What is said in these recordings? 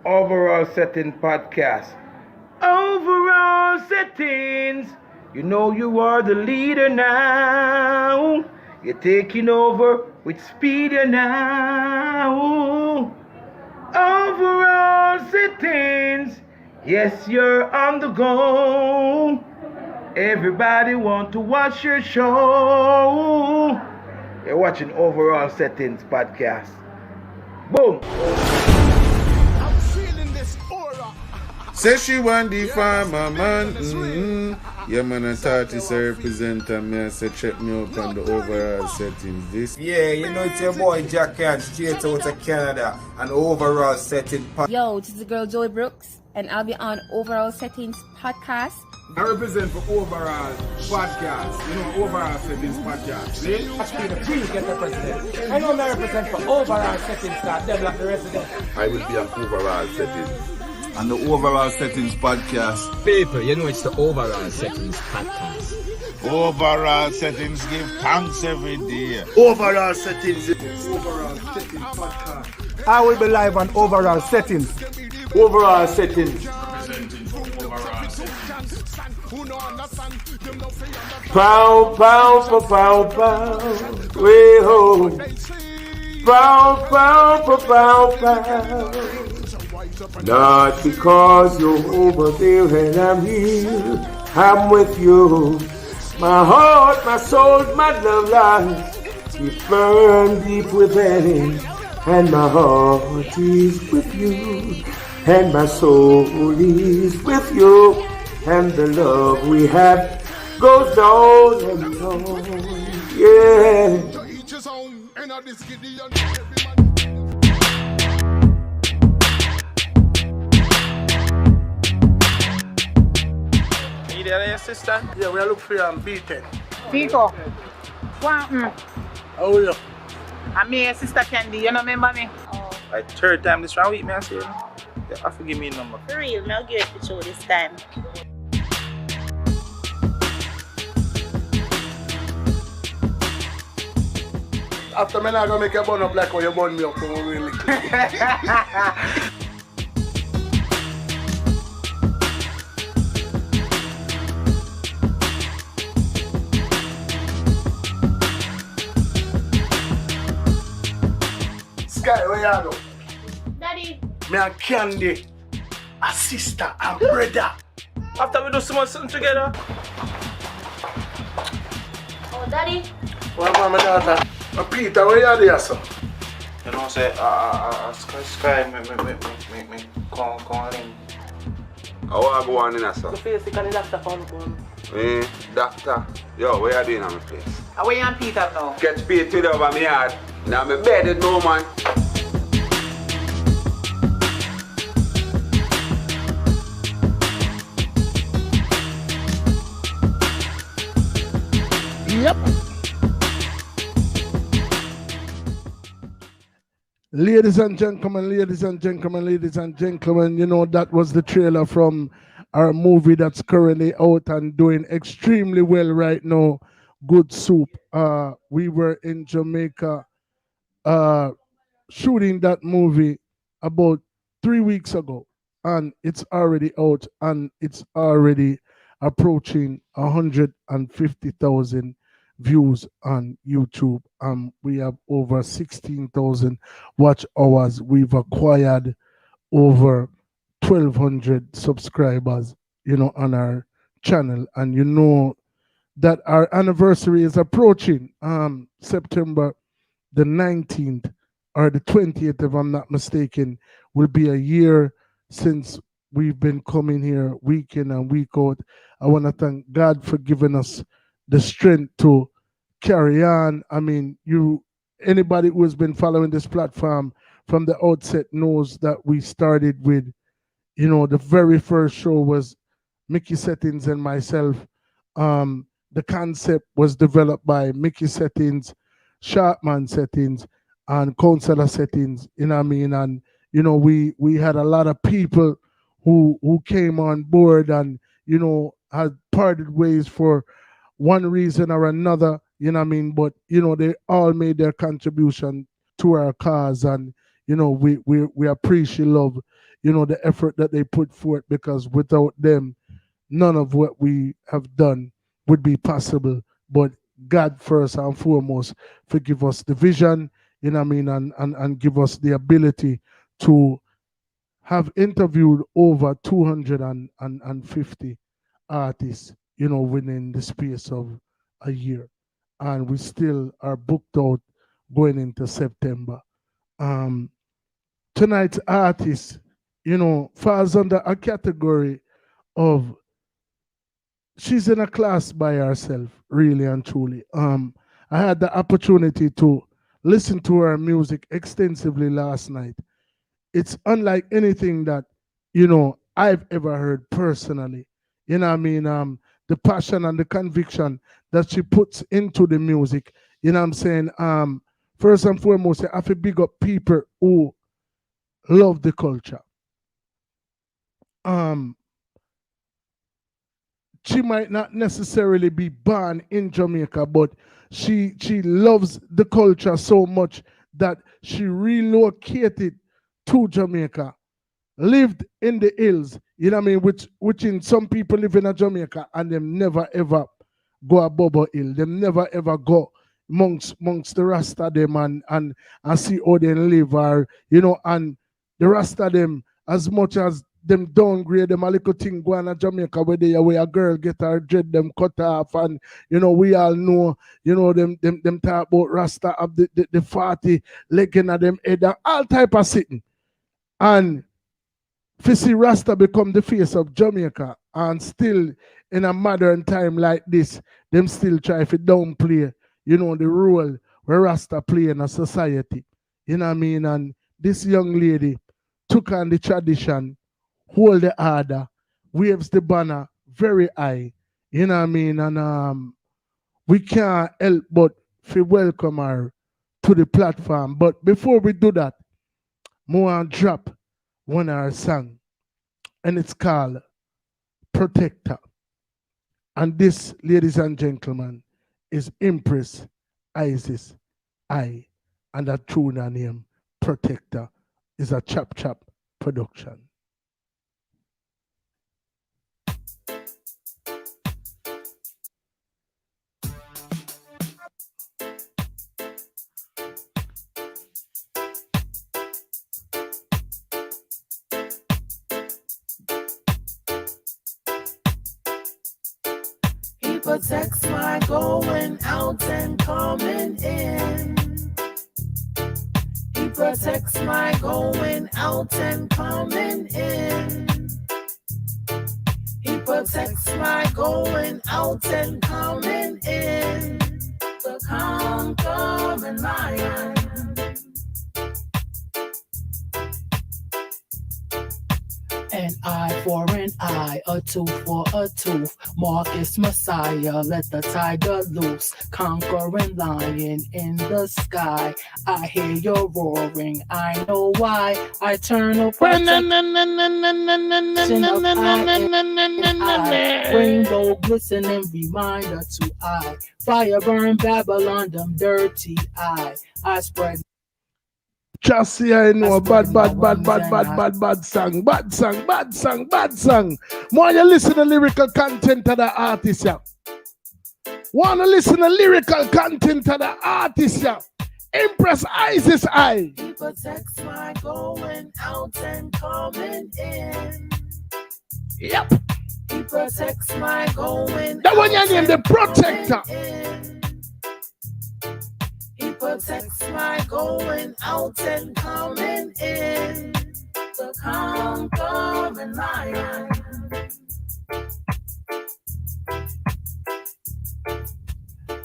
Overall Setting Podcast. Overall Settings. You know you are the leader now. You're taking over with speed now. Overall Settings. Yes, you're on the go. Everybody want to watch your show. You're watching Overall Settings Podcast. Boom. I'm feeling this aura. Say she want the farmer man. Yeah, man, I thought it's a representative. Me, I said check me up on the overall settings. This. Yeah, you know it's your boy Jack Can, straight out of Canada, and overall setting. Yo, this is the girl Joey Brooks, and I'll be on Overall Settings Podcast. I represent for Overall Podcast. You know, Overall Settings Podcast. See? Please get the president. I know I represent for Overall Settings that develop the resident. I will be on Overall Settings. And the overall settings podcast. People, you know it's the Overall Settings Podcast. Overall settings give thanks every day. Overall settings. Overall Settings Podcast. I will be live on Overall Settings. Overall settings. Pow, pow, pow, pow, pow. Way ho. Pow, pow, pow, pow, pow. Not because you're over there and I'm here, I'm with you. My heart, my soul, my love lies, you burn deep within, and my heart is with you, and my soul is with you, and the love we have goes down and on, yeah. Your sister? Yeah, we are looking for you on B10. Pico. How How are you? I'm your sister Candy, you know remember me? Like third time this round week, man, I say. You have to give me a number. For real, I'll give it to show this time. After me, I'm going to make you burn up like how you burn me up when we really Sky, where you are? Daddy. Me and Candy, a sister and brother. After we do something together. Oh, Daddy. What about my daughter? Peter, where you are there, sir? You know, say, Sky, me, call in. How are you going in there, sir? Doctor. Yo, where you doing on my place? How are you and Peter now? Catch Peter over my yard. Now my bed is no man. Yep. Ladies and gentlemen, you know that was the trailer from our movie that's currently out and doing extremely well right now. Good Soup. We were in Jamaica shooting that movie about 3 weeks ago, and it's already out and it's already approaching 150,000 views on YouTube. We have over 16,000 watch hours. We've acquired over 1,200 subscribers, you know, on our channel, and you know that our anniversary is approaching. September the 19th or the 20th, if I'm not mistaken, will be a year since we've been coming here week in and week out. I want to thank God for giving us the strength to carry on. I mean, anybody who has been following this platform from the outset knows that we started with, you know, the very first show was Mickey Settings and myself. The concept was developed by Mickey Settings, Sharpman Settings, and Counselor Settings, you know what I mean? And, you know, we had a lot of people who came on board and, you know, had parted ways for one reason or another, you know what I mean? But, you know, they all made their contribution to our cause, and, you know, we appreciate love, the effort that they put forth, because without them, none of what we have done would be possible. But God first and foremost forgive us the vision, and give us the ability to have interviewed over 250 artists, within the space of a year. And we still are booked out going into September. Tonight's artist, falls under a category of, she's in a class by herself, really and truly. I had the opportunity to listen to her music extensively last night. It's unlike anything that, I've ever heard personally. The passion and the conviction that she puts into the music. You know what I'm saying? First and foremost, I have to big up people who love the culture. She might not necessarily be born in Jamaica, but she loves the culture so much that she relocated to Jamaica, lived in the hills, which in some people live in a Jamaica and them never ever go a Bobo Hill. Them never ever go amongst the Rasta them and see how they live, or and the Rasta them, as much as them downgrade them a little thing going to Jamaica where a girl get her dread them cut off, and we all know them talk about Rasta of the 40 leg in them head and all type of sitting. And see Rasta become the face of Jamaica, and still in a modern time like this, them still try to downplay, the role where Rasta play in a society. And this young lady took on the tradition, hold the order, waves the banner very high. And we can't help but to welcome her to the platform. But before we do that, more drop one of her song, and it's called Protector. And this, ladies and gentlemen, is Empress Izes I, and that tune name Protector is a Chop Chop production. He protects my going out and coming in. He protects my going out and coming in. He protects my going out and coming in. The conquering lion. An eye for an eye, a tooth for a tooth. Marcus Messiah, let the tiger loose. Conquering lion in the sky. I hear your roaring, I know why. I turn a protection of eye. Rainbow glistening reminder to eye. Fire burn Babylon, them dirty eye. I spread. Just see, I know, bad song. More you listen to lyrical content to the artist, yeah. Wanna listen to lyrical content to the artist, yeah. Empress Izes I. He protects my going out and coming in. Yep. He protects my going. That one you name the Protector. He protects my going out and coming in. The conquering lion.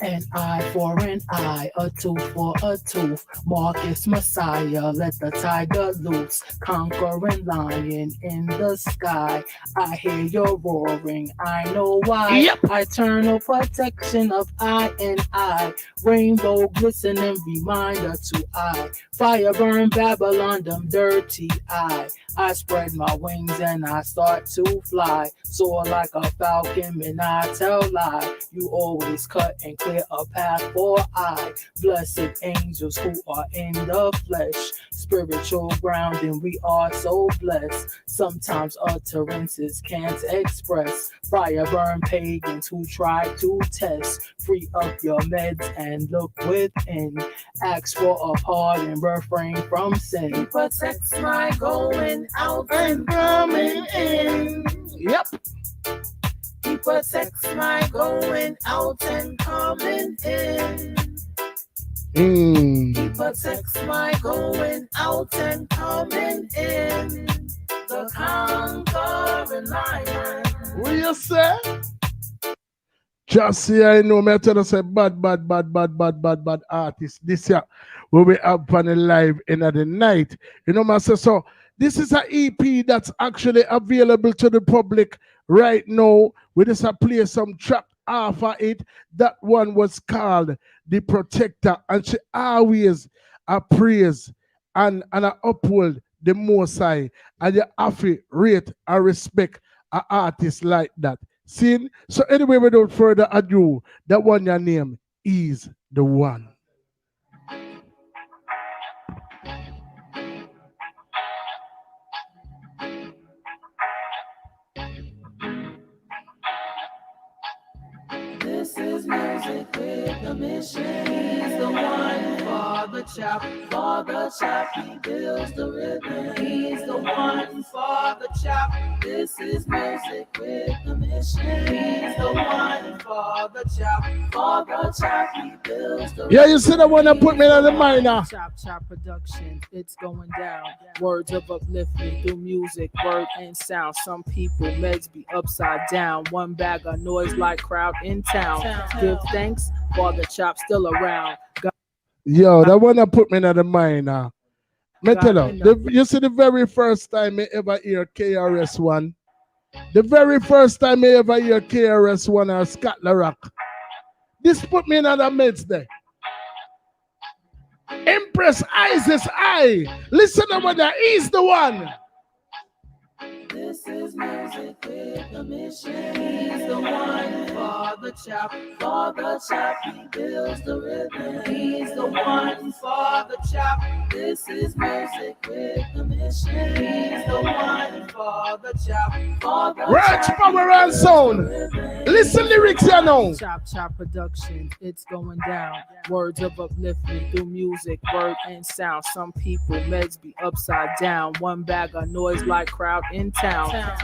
An eye for an eye, a tooth for a tooth. Marcus Messiah, let the tiger loose. Conquering lion in the sky. I hear your roaring, I know why. Yep. Eternal protection of eye and eye. Rainbow glistening reminder to eye. Fire burn Babylon, them dirty eye. I spread my wings and I start to fly. Soar like a falcon and I tell lie. You always cut and clear a path for I. Blessed angels who are in the flesh. Spiritual grounding, we are so blessed. Sometimes utterances can't express. Fire burn pagans who try to test. Free up your meds and look within. Ask for a pardon, refrain from sin. He protects my going out and coming in. Yep. He protects my going out and coming in. He protects my going out and coming in. The conquering lion. What you say? Just here, I know me tell you say bad artist. This year we will have on the live in the night. You know, master. So this is an EP that's actually available to the public right now. We just play some track off of it. That one was called The Protector, and she always praise and uphold the Most High, and you have to rate and respect an artist like that. See? So anyway, without further ado, that one your name is the one. This is music with a mission. He's the one for the chop. For the chop, he builds the rhythm. He's the one for the chop. This is music with a mission. He's the one for the chop. For the chop, he builds the rhythm. Yeah, you see the one that put me on the minor. Chop production, it's going down. Words of upliftment through music, word and sound. Some people meds be upside down. One bag of noise like crowd in town. Give thanks for the chop still around. Yo, that one that put me in the minor. Me tell you, you see the very first time I ever hear KRS-One. The very first time I ever hear KRS-One or Scott Rock. This put me in the meds there. Empress Izes, listen to what that is the one. This is music with a mission. He's the one for the chop. For the chop, he builds the rhythm. He's the one for the chop. This is music with a mission. He's the one for the chop. For the Rich chop, power and sound. Listen lyrics you know. Chop production, it's going down. Words of upliftment through music, word and sound. Some people meds be upside down. One bag of noise like crowd in town.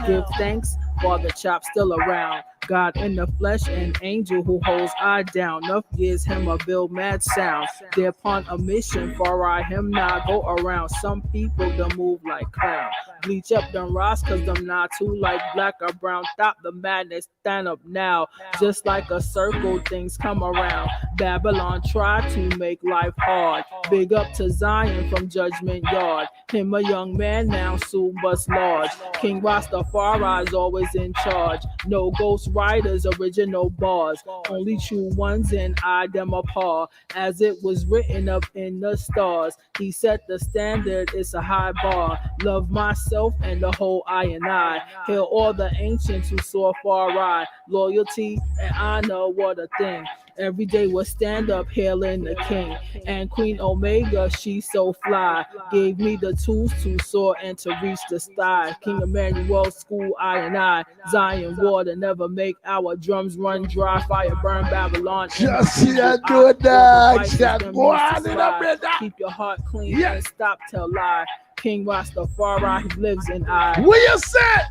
Give thanks for the chop still around. God in the flesh, an angel who holds I down. Enough gives him a build mad sound. They're upon a mission for I him now go around. Some people don't move like clown. Bleach up them rise cause them not too like black or brown. Stop the madness, stand up now. Just like a circle, things come around. Babylon tried to make life hard. Big up to Zion from Judgment Yard. Him a young man now, soon bust large. King Rastafari is always in charge. No ghost riders, original bars. Only true ones and I them apart. As it was written up in the stars. He set the standard, it's a high bar. Love myself and the whole I and I. Hail all the ancients who saw far I. Loyalty and honor, what a thing. Every day we'll stand up hailing the king. And Queen Omega, she's so fly. Gave me the tools to soar and to reach the sky. King Emmanuel, school I and I. Zion water never make our drums run dry. Fire burn Babylon. Just see I do that. Go on in a brother. Keep your heart clean and stop tell lie. King Rastafari, he lives in I. What you say?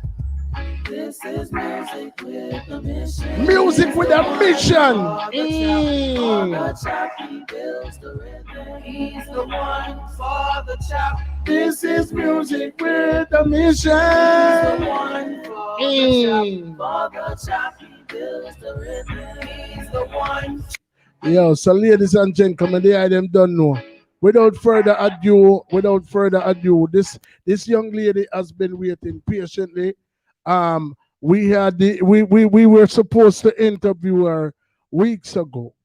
This is music with a mission. Music with a mission. For the chop, he builds the rhythm. He's the one for the chop. This is music with a mission. He's the one for the chop. For the chop, he builds the rhythm. He's the one. Yo, so ladies and gentlemen, the item don't know. Without further ado, this young lady has been waiting patiently. We were supposed to interview her weeks ago.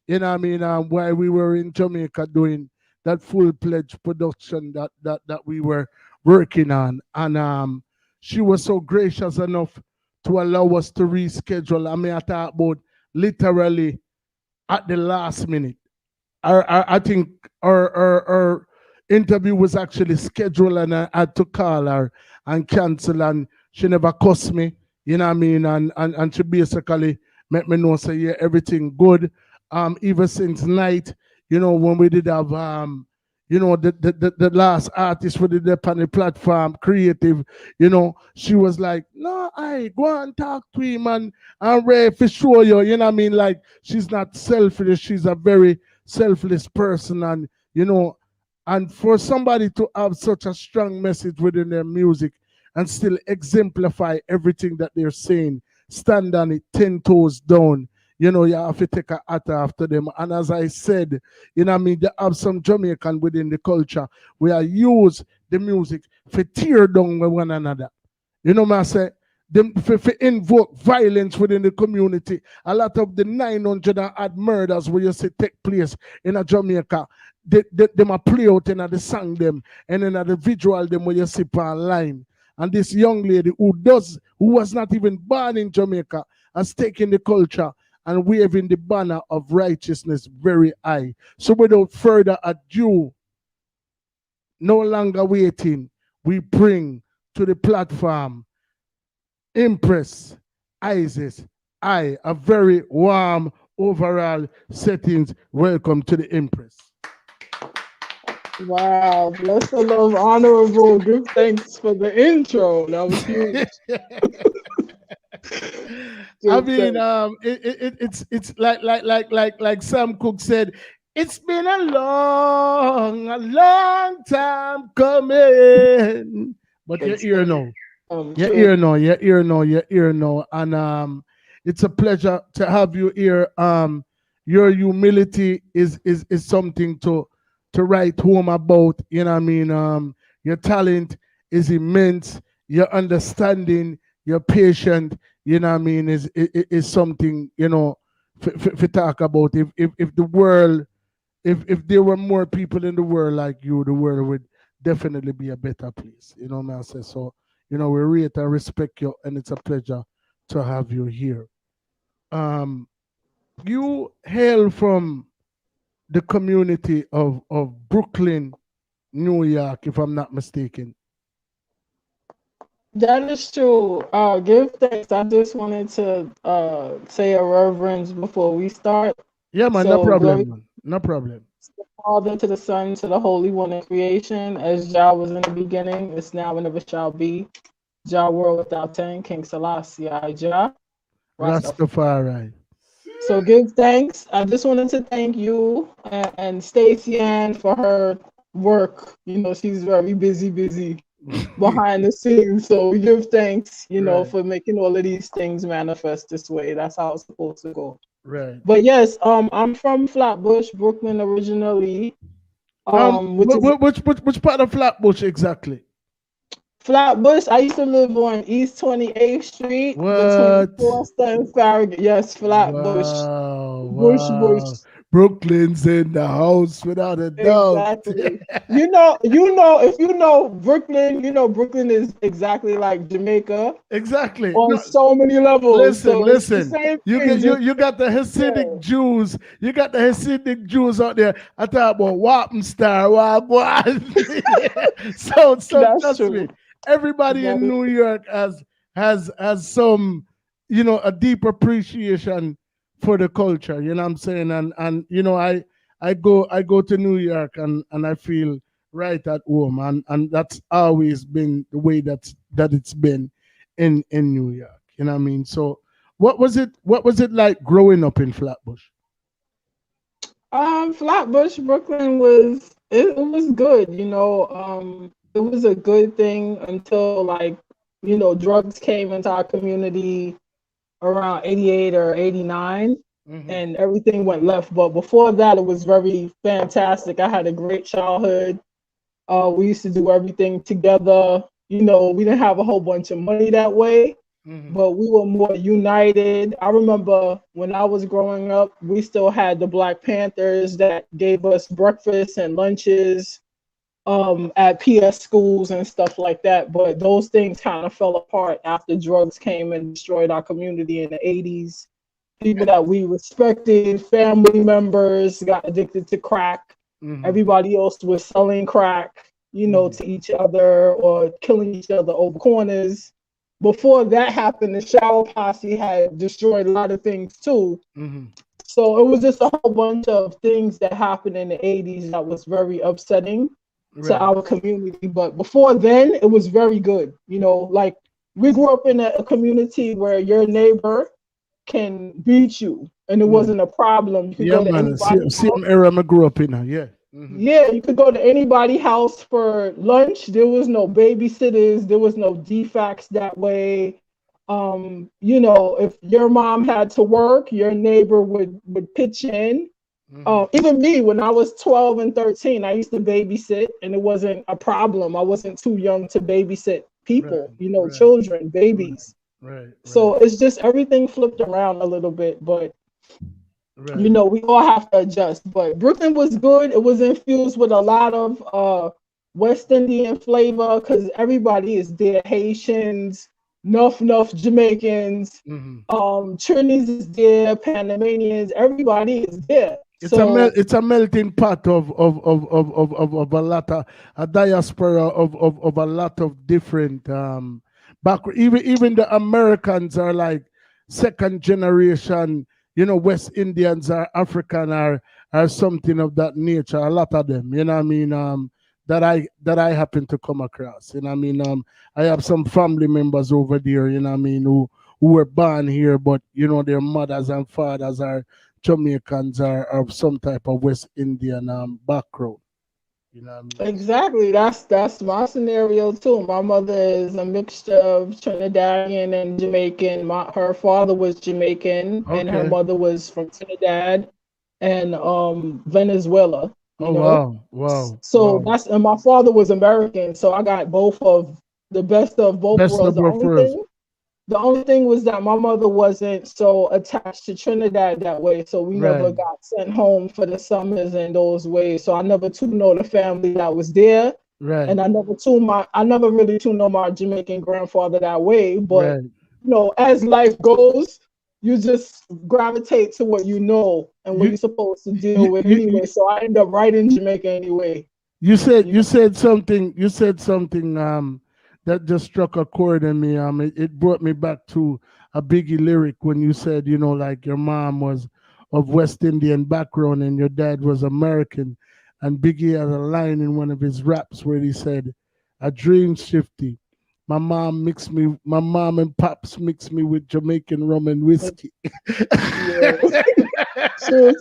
You know what I mean? While we were in Jamaica doing that full-fledged production that we were working on. And she was so gracious enough to allow us to reschedule. I mean, I thought about literally at the last minute. I think our interview was actually scheduled and I had to call her and cancel, and she never cussed me, you know what I mean? And she basically let me know, say, yeah, everything good. Ever since night, when we did have the last artist we did up on the platform, creative, she was like, no, I go and talk to him and I'm ready for show you, you know what I mean? Like, she's not selfish, she's a very selfless person, and for somebody to have such a strong message within their music and still exemplify everything that they're saying, stand on it 10 toes down, you have to take a hat after them. And as I said, I mean, they have some Jamaican within the culture where I use the music for tear down with one another. You know what I say? Them for invoke violence within the community. A lot of the 900 and odd murders where you see take place in a Jamaica, them a play out and the song them, and then the visual them where you see online. And this young lady who was not even born in Jamaica has taken the culture and waving the banner of righteousness very high. So without further ado, no longer waiting, we bring to the platform Empress Izes. A very warm overall settings. Welcome to the Empress. Wow, bless the love, honorable. Give thanks for the intro. That was huge. I mean, it's like Sam Cooke said, it's been a long time coming. But you're here now. You're here now. And it's a pleasure to have you here. Your humility is something to write home about. You know what I mean? Your talent is immense. Your understanding, your patient, you know what I mean, is something, to talk about. If the world, if there were more people in the world like you, the world would definitely be a better place. You know what I say? So, we rate and respect you, and it's a pleasure to have you here. You hail from the community of Brooklyn, New York, if I'm not mistaken. That is true. Give thanks. I just wanted to say a reverence before we start. Yeah, man, no problem, man. No problem. To the Father, to the Son, to the Holy One in creation, as Jah was in the beginning, is now and ever shall be. Jah world without end, King Selassie, I Jah. Rastafari. So give thanks. I just wanted to thank you and Stacey Ann for her work. She's very busy behind the scenes. So we give thanks, for making all of these things manifest this way. That's how it's supposed to go. Right. But yes, I'm from Flatbush, Brooklyn originally. Which part of Flatbush exactly? Flatbush, I used to live on East 28th Street between Foster and Farragut. Yes, Flatbush. Wow. Bush. Brooklyn's in the house without a doubt. Exactly. If you know Brooklyn, Brooklyn is exactly like Jamaica. Exactly. On so many levels. Listen. You got the Hasidic Jews. You got the Hasidic Jews out there. I talk about Wappenstar, So trust me. Everybody in New York has some, a deep appreciation for the culture, you know what I'm saying? And I go to New York and I feel right at home, and that's always been the way that it's been in New York, you know what I mean? So what was it like growing up in Flatbush? Flatbush, Brooklyn was good, it was a good thing until drugs came into our community around 88 or 89, and everything went left. But before that, it was very fantastic. I had a great childhood. We used to do everything together. We didn't have a whole bunch of money that way, but we were more united. I remember when I was growing up, we still had the Black Panthers that gave us breakfast and lunches. at PS schools and stuff like that. But those things kind of fell apart after drugs came and destroyed our community in the 80s. People that we respected, family members, got addicted to crack. Everybody else was selling crack, you know, to each other or killing each other over corners. Before that happened, the shower posse had destroyed a lot of things too. So it was just a whole bunch of things that happened in the 80s that was very upsetting to our community. But before then, it was very good. You know, like we grew up in a community where your neighbor can beat you and it wasn't a problem. You could go to anybody's same era I grew up in. Yeah, you could go to anybody's house for lunch. There was no babysitters. There was no defects that way. You know, if your mom had to work, your neighbor would pitch in. Even me, when I was 12 and 13, I used to babysit and it wasn't a problem. I wasn't too young to babysit people, you know, children, babies. So it's just everything flipped around a little bit, but you know, we all have to adjust. But Brooklyn was good. It was infused with a lot of West Indian flavor because everybody is there. Haitians, Nuff Jamaicans, Trinidadians is there, Panamanians, everybody is there. It's a melting pot of a lot of a diaspora of a lot of different even the Americans are like second generation, you know, West Indians are African or something of that nature. A lot of them, you know what I mean, that I happen to come across. You know what I mean? I have some family members over there, you know what I mean, who were born here, but you know, their mothers and fathers are Jamaicans are of some type of West Indian background. You know what I mean? Exactly. That's my scenario too. My mother is a mixture of Trinidadian and Jamaican. Her father was Jamaican and her mother was from Trinidad and Venezuela. You know? Wow. So and my father was American, so I got the best of both worlds. The only thing was that my mother wasn't so attached to Trinidad that way, so we never got sent home for the summers and those ways. So I never too know the family that was there, and I never really too know my Jamaican grandfather that way. But you know, as life goes, you just gravitate to what you know and what you're supposed to deal with anyway. So I end up right in Jamaica anyway. You said something that just struck a chord in me. It brought me back to a Biggie lyric when you said, you know, like your mom was of West Indian background and your dad was American. And Biggie had a line in one of his raps where he said, "A dream shifty. My mom and pops mix me with Jamaican rum and whiskey." True.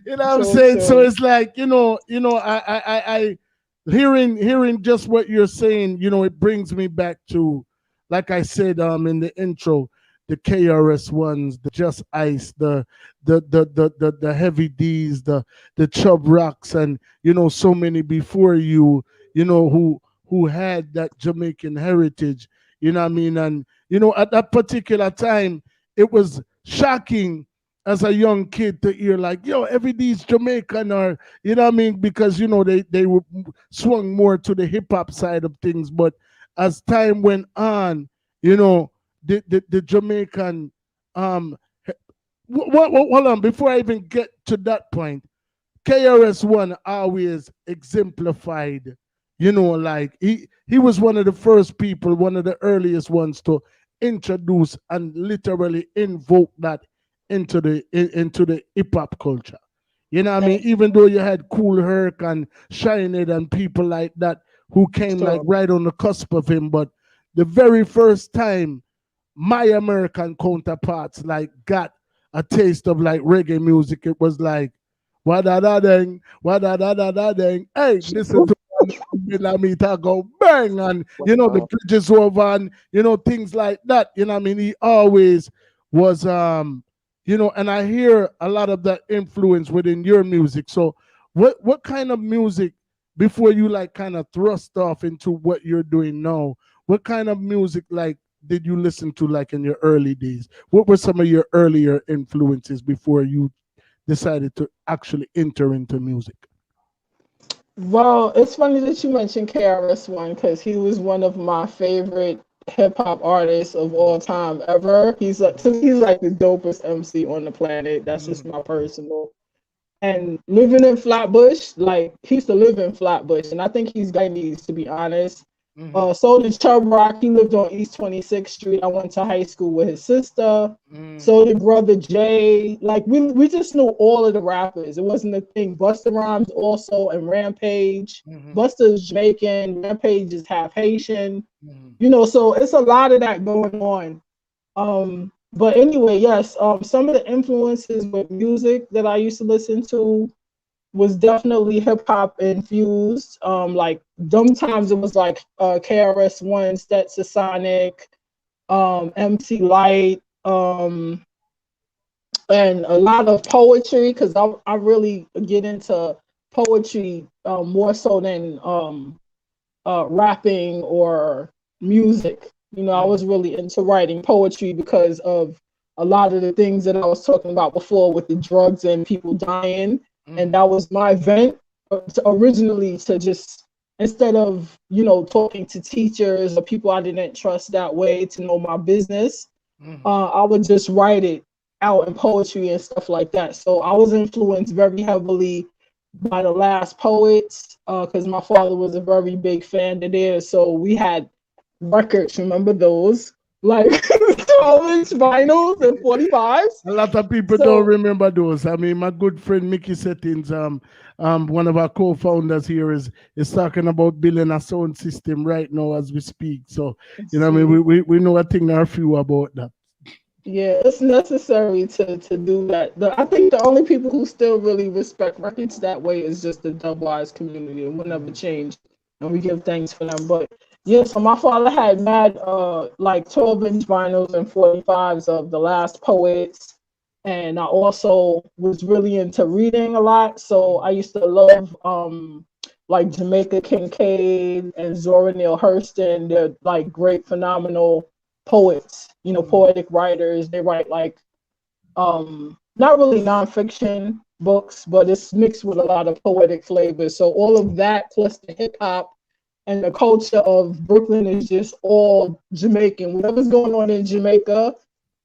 You know what I'm saying? So it's like, you know, I hearing just what you're saying, you know, it brings me back to, like I said in the intro, the KRS ones, the Just Ice, the Heavy D's, the Chub Rocks, and you know, so many before you know, who had that Jamaican heritage, you know what I mean? And you know, at that particular time, it was shocking as a young kid to hear like, yo, every D's Jamaican, or you know what I mean, because you know they were swung more to the hip hop side of things. But as time went on, you know, the Jamaican hold on, before I even get to that point, KRS-One always exemplified, you know, like he was one of the first people, one of the earliest ones to introduce and literally invoke that into the hip hop culture. You know what I mean? Even though you had Cool Herc and Shinehead and people like that who came like right on the cusp of him, but the very first time my American counterparts like got a taste of like reggae music, it was like wa-da-da-dang, wa-da-da-da-da-dang. Hey, listen to me talk go bang, and you know, the bridges over and you know, things like that. You know what I mean? He always was you know, and I hear a lot of that influence within your music. So what kind of music, before you like kind of thrust off into what you're doing now, what kind of music like did you listen to like in your early days? What were some of your earlier influences before you decided to actually enter into music? Well, it's funny that you mentioned KRS-One because he was one of my favorite hip hop artists of all time ever. He's like to me, he's like the dopest MC on the planet. That's just my personal. And living in Flatbush, like he used to live in Flatbush, and I think he's Guyanese to be honest. So did Chubb Rock. He lived on East 26th Street. I went to high school with his sister. So did Brother Jay. Like we just knew all of the rappers. It wasn't a thing. Busta Rhymes also and Rampage. Busta's Jamaican. Rampage is half Haitian. You know, so it's a lot of that going on. But anyway, yes. Some of the influences with music that I used to listen to was definitely hip hop infused. Like sometimes it was like KRS-One, Stetsasonic, MC Light, and a lot of poetry because I really get into poetry more so than rapping or music. You know, I was really into writing poetry because of a lot of the things that I was talking about before with the drugs and people dying. And that was my vent originally to just, instead of, you know, talking to teachers or people I didn't trust that way to know my business, I would just write it out in poetry and stuff like that. So I was influenced very heavily by the Last Poets because my father was a very big fan of theirs. So we had records, remember those? Like 12-inch vinyls and 45s. A lot of people don't remember those. I mean, my good friend Mickey Settings, one of our co-founders here is talking about building a sound system right now as we speak. So, you know, I mean, we know a thing or a few about that. Yeah, it's necessary to do that. I think the only people who still really respect records that way is just the Dubwise community. It will never change, and we give thanks for them. But yeah, so my father had mad like 12-inch vinyls and 45s of the Last Poets, and I also was really into reading a lot. So I used to love like Jamaica Kincaid and Zora Neale Hurston. They're like great, phenomenal poets, you know, poetic writers. They write like not really nonfiction books, but it's mixed with a lot of poetic flavors. So all of that plus the hip hop and the culture of Brooklyn is just all Jamaican. Whatever's going on in Jamaica,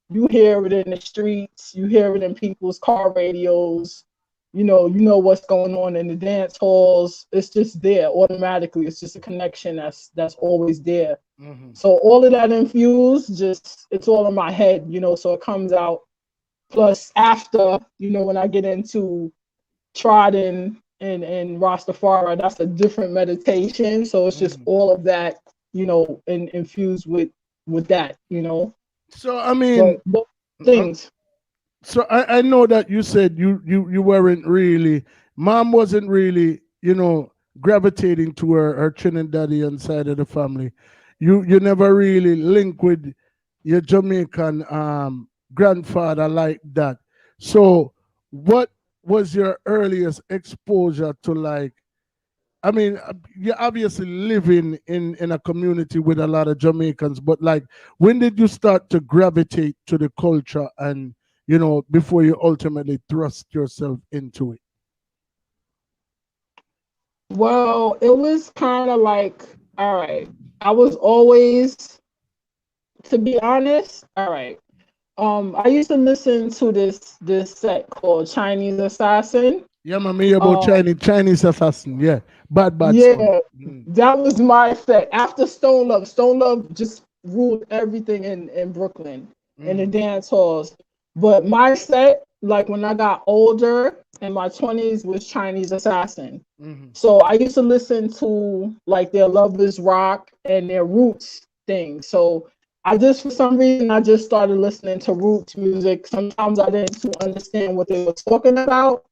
you hear it in the streets, you hear it in people's car radios, you know what's going on in the dance halls. It's just there automatically. It's just a connection that's always there. So all of that infused, just it's all in my head, you know, so it comes out. Plus after, you know, when I get into Trodden and Rastafari, that's a different meditation. So it's just all of that, you know, and infused with that, you know. So I mean, but things. So I know that you said you weren't really, mom wasn't really, you know, gravitating to her Trinidadian side of the family. You never really link with your Jamaican grandfather like that. So what was your earliest exposure to, like, I mean, you're obviously living in a community with a lot of Jamaicans, but like, when did you start to gravitate to the culture and, you know, before you ultimately thrust yourself into it? Well, it was kind of like, all right, I was always, to be honest, all right. I used to listen to this set called Chinese Assassin. Yeah, me about Chinese Assassin. Yeah, bad. Yeah, that was my set. After Stone Love just ruled everything in Brooklyn in the dance halls. But my set, like when I got older in my 20s, was Chinese Assassin. So I used to listen to like their Lovers Rock and their Roots thing. So I just, for some reason, I just started listening to Roots music. Sometimes I didn't understand what they were talking about,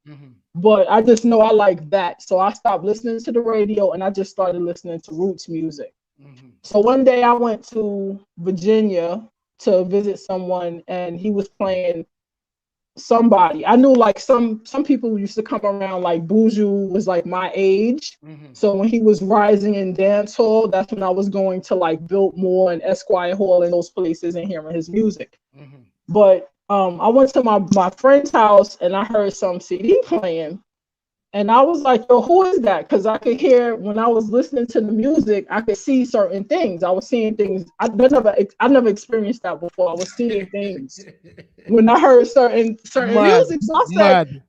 but I just know I like that. So I stopped listening to the radio and I just started listening to Roots music. So one day I went to Virginia to visit someone and he was playing somebody. I knew like some people used to come around, like Buju was like my age. So when he was rising in dance hall, that's when I was going to like Biltmore and Esquire Hall and those places and hearing his music. But I went to my friend's house and I heard some CD playing. And I was like, yo, who is that? Because I could hear when I was listening to the music, I could see certain things. I was seeing things. I never experienced that before. I was seeing things when I heard certain music. So I said,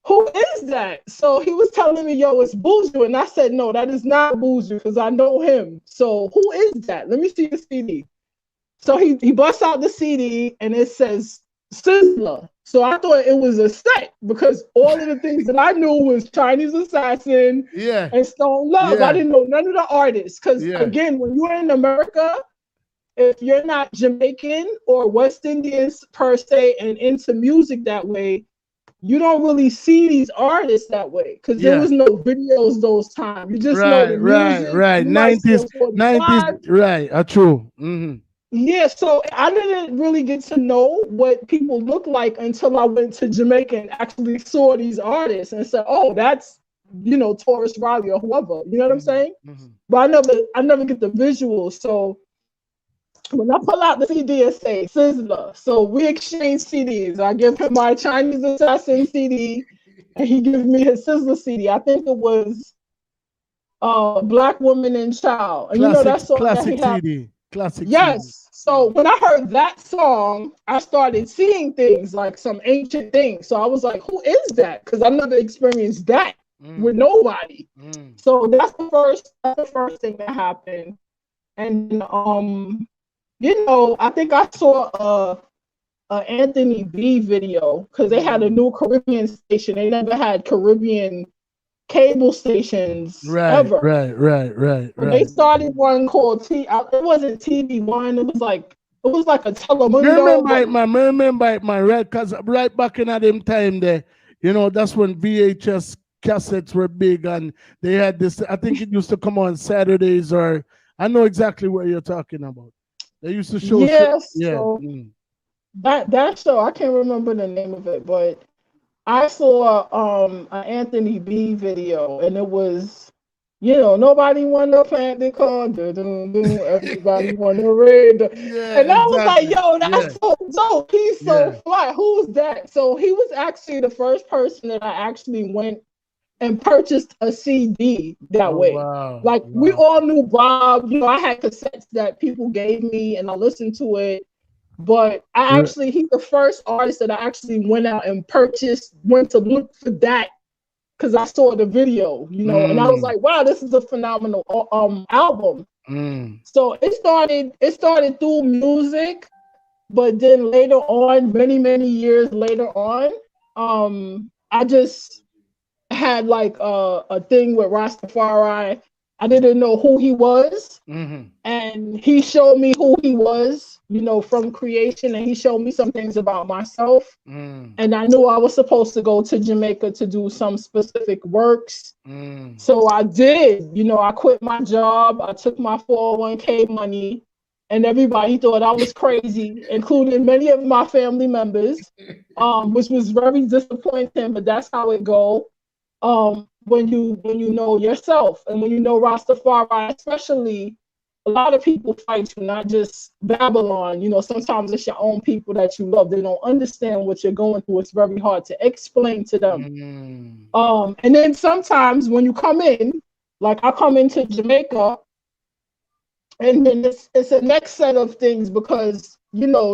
who is that? So he was telling me, yo, it's Buju. And I said, no, that is not Buju because I know him. So who is that? Let me see the CD. So he busts out the CD and it says Sizzler. So I thought it was a set because all of the things that I knew was Chinese Assassin and Stone Love. I didn't know none of the artists because again, when you're in America, if you're not Jamaican or West Indians per se and into music that way, you don't really see these artists that way because there was no videos those times. You just know the music. Right. 90s, right. True. Mm-hmm. Yeah, so I didn't really get to know what people look like until I went to Jamaica and actually saw these artists and said, "Oh, that's Taurus Riley or whoever." You know what I'm saying? Mm-hmm. But I never get the visuals. So when I pull out the CD and say Sizzler, so we exchange CDs. I give him my Chinese Assassin CD, and he gives me his Sizzler CD. I think it was Black Woman and Child, and that song classic that he CD. Classic. Yes. CD. So when I heard that song, I started seeing things like some ancient things. So I was like, who is that? Because I've never experienced that with nobody. So that's the first thing that happened. And I think I saw a Anthony B video because they had a new Caribbean station. They never had Caribbean cable stations ever. Right. They started one called it wasn't TV1. It was like a Telemundo. Remember my right, because right back in them time there, that's when VHS cassettes were big and they had this. I think it used to come on Saturdays, or I know exactly what you're talking about. They used to show. So that show, I can't remember the name of it, but I saw an Anthony B video, and it was, nobody want to plant the corn, everybody want to raid. And I was like, yo, that's so dope. He's so fly. Who's that? So he was actually the first person that I actually went and purchased a CD that way. Wow. We all knew Bob. I had cassettes that people gave me, and I listened to it. But he's the first artist that I actually went out and went to look for that because I saw the video, and I was like, wow, this is a phenomenal album. So it started through music, but then later on, many, many years later on, I just had like a thing with Rastafari. I didn't know who he was, and he showed me who he was, from creation, and he showed me some things about myself, and I knew I was supposed to go to Jamaica to do some specific works, so I did. I quit my job, I took my 401k money, and everybody thought I was crazy, including many of my family members, which was very disappointing, but that's how it goes. When you know yourself and when you know Rastafari, especially, a lot of people fight you, not just Babylon. Sometimes it's your own people that you love. They don't understand what you're going through. It's very hard to explain to them. And then sometimes when you come in, like I come into Jamaica, and then it's a next set of things because,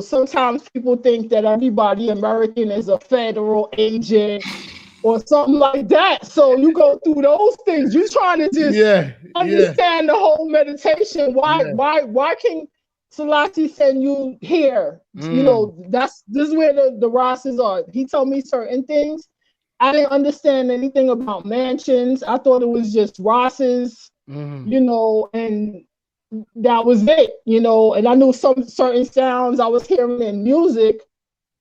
sometimes people think that everybody American is a federal agent or something like that. So you go through those things. You're trying to just understand the whole meditation. Why can Selassie send you here? This is where the Rosses are. He told me certain things. I didn't understand anything about mansions. I thought it was just Rosses, and that was it, and I knew some certain sounds I was hearing in music,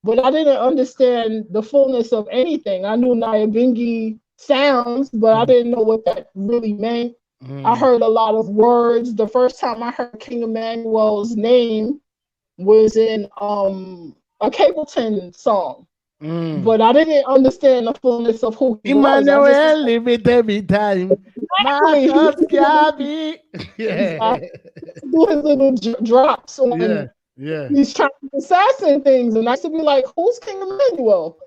but I didn't understand the fullness of anything. I knew Nyabingi sounds, but I didn't know what that really meant. I heard a lot of words. The first time I heard King Emmanuel's name was in a Capleton song. But I didn't understand the fullness of who he Emmanuel was. live it every time. Exactly. Do his little drops on. He's trying to assassin things, and I used to be like, "Who's King Emmanuel?"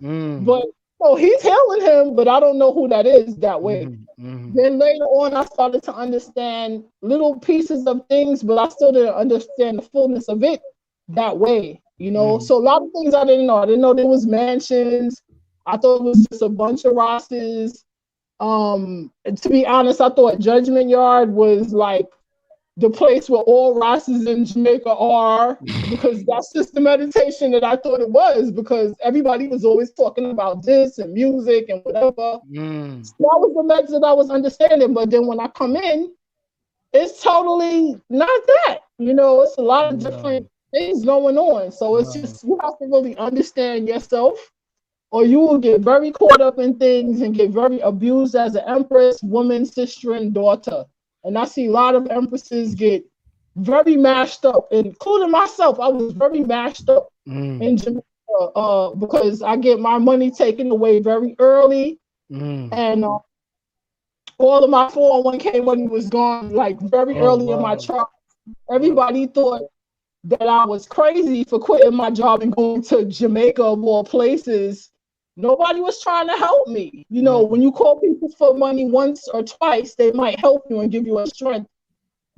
But So he's hailing him, but I don't know who that is that way. Mm-hmm. Then later on, I started to understand little pieces of things, but I still didn't understand the fullness of it that way, you know. So a lot of things I didn't know. I didn't know there was mansions. I thought it was just a bunch of Rosses. And to be honest, I thought Judgment Yard was like the place where all Rosses in Jamaica are, because that's just the meditation that I thought it was, because everybody was always talking about this and music and whatever. So that was the meds that I was understanding. But then when I come in, it's totally not that. You know, it's a lot of different things going on. So it's just, you have to really understand yourself, or you will get very caught up in things and get very abused as an empress, woman, sister, and daughter. And I see a lot of empresses get very mashed up, including myself. I was very mashed up in Jamaica because I get my money taken away very early. And all of my 401k money was gone like very early in my chart. Everybody thought that I was crazy for quitting my job and going to Jamaica of all places. Nobody was trying to help me. You know, when you call people for money once or twice, they might help you and give you a strength.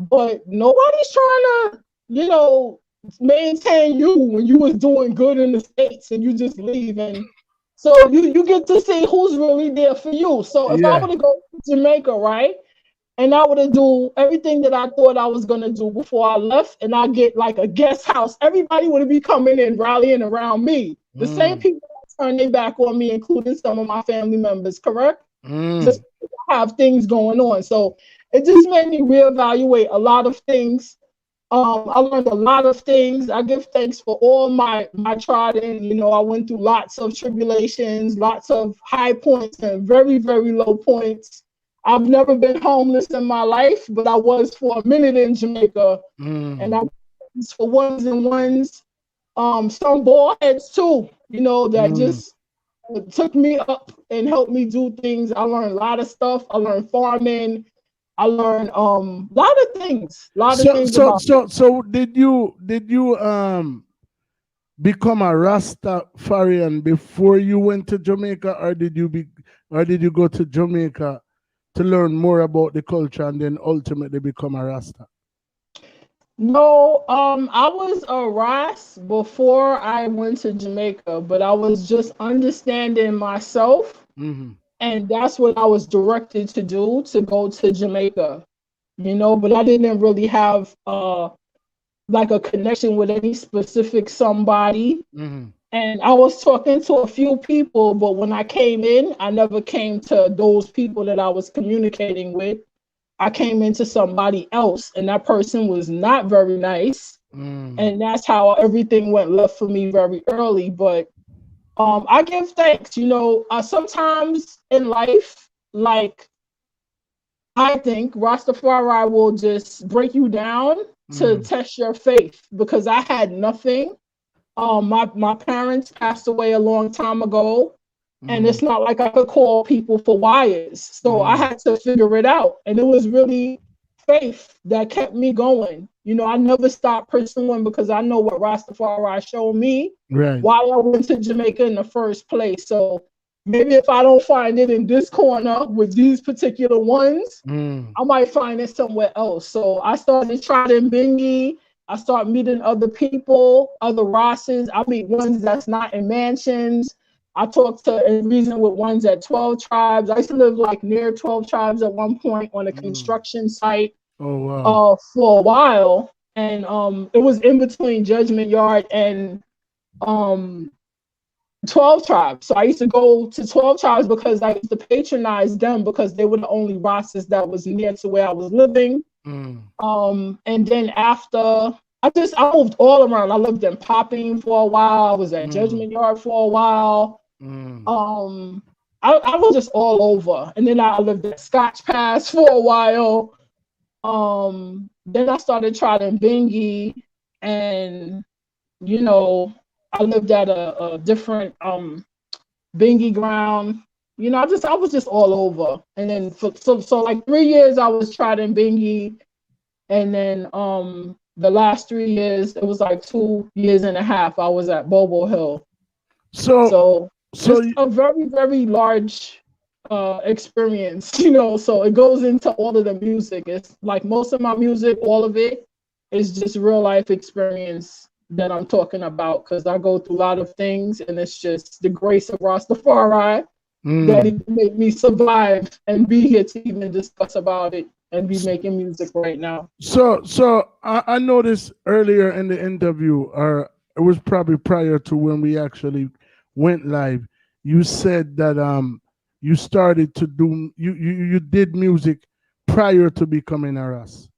But nobody's trying to, you know, maintain you when you was doing good in the States and you just leave. And so you get to see who's really there for you. So if I were to go to Jamaica, right, and I would do everything that I thought I was going to do before I left, and I get like a guest house, everybody would be coming and rallying around me. The same people turn their back on me, including some of my family members, correct? Just have things going on. So it just made me reevaluate a lot of things. I learned a lot of things. I give thanks for all my trodden. You know, I went through lots of tribulations, lots of high points and very, very low points. I've never been homeless in my life, but I was for a minute in Jamaica. And I was for ones and ones. Some ball heads too, you know, that just took me up and helped me do things. I learned a lot of stuff. I learned farming. I learned a lot of things. So did you become a Rastafarian before you went to Jamaica, or did you go to Jamaica to learn more about the culture and then ultimately become a Rasta? No, I was a Ras before I went to Jamaica, but I was just understanding myself. And that's what I was directed to do, to go to Jamaica, you know, but I didn't really have like a connection with any specific somebody. And I was talking to a few people, but when I came in, I never came to those people that I was communicating with. I came into somebody else, and that person was not very nice. And that's how everything went left for me very early. But I give thanks, you know, sometimes in life, like, I think Rastafari will just break you down to test your faith, because I had nothing. My parents passed away a long time ago. And it's not like I could call people for wires. So I had to figure it out. And it was really faith that kept me going. You know, I never stopped pursuing, because I know what Rastafari showed me, why I went to Jamaica in the first place. So maybe if I don't find it in this corner with these particular ones, I might find it somewhere else. So I started trying Bingy. I started meeting other people, other Rosses. I meet ones that's not in mansions. I talked to and reason with ones at 12 Tribes. I used to live like near 12 Tribes at one point on a construction site for a while. And it was in between Judgment Yard and 12 Tribes. So I used to go to 12 Tribes because I used to patronize them, because they were the only Rosses that was near to where I was living. And then after, I moved all around. I lived in Popping for a while. I was at Judgment Yard for a while. I was just all over. And then I lived at Scotch Pass for a while. Then I started trying Bingy, and you know, I lived at a different Bingy ground. You know, I was just all over. And then so like 3 years I was trying Bingy, and then the last 3 years, it was like 2.5 years I was at Bobo Hill. So So just a very, very large experience, you know. So it goes into all of the music. It's like most of my music, all of it is just real life experience that I'm talking about, because I go through a lot of things, and it's just the grace of Rastafari that it made me survive and be here to even discuss about it and be making music right now. So I noticed earlier in the interview, or it was probably prior to when we actually went live, you said that you started to do you did music prior to becoming a Ras.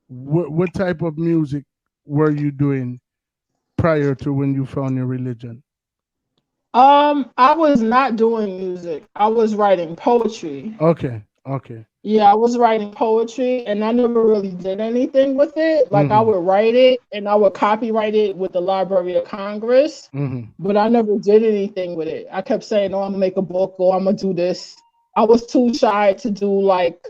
What type of music were you doing prior to when you found your religion? I was not doing music. I was writing poetry. Okay. Yeah, I was writing poetry, and I never really did anything with it. Like I would write it and I would copyright it with the Library of Congress, but I never did anything with it. I kept saying, "Oh, I'm gonna make a book, or I'm gonna do this." I was too shy to do like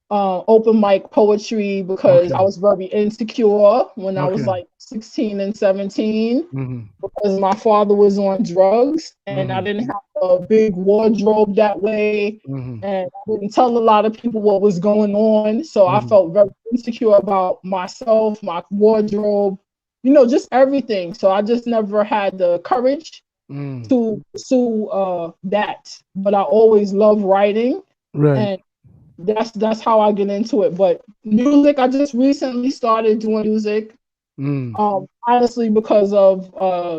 open mic poetry because I was very insecure when I was like 16 and 17, because my father was on drugs and I didn't have a big wardrobe that way, and I didn't tell a lot of people what was going on. So I felt very insecure about myself, my wardrobe, you know, just everything. So I just never had the courage to pursue that. But I always loved writing. Right. And that's how I get into it. But music, I just recently started doing music. Honestly, because of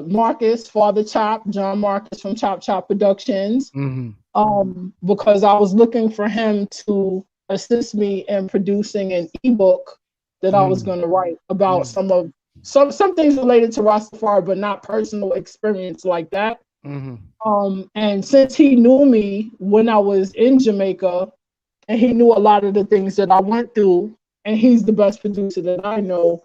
Marcus, Father Chop, John Marcus from Chop Chop Productions. Because I was looking for him to assist me in producing an ebook that I was going to write about some things related to Rastafari, but not personal experience like that. And since he knew me when I was in Jamaica, and he knew a lot of the things that I went through, and he's the best producer that I know,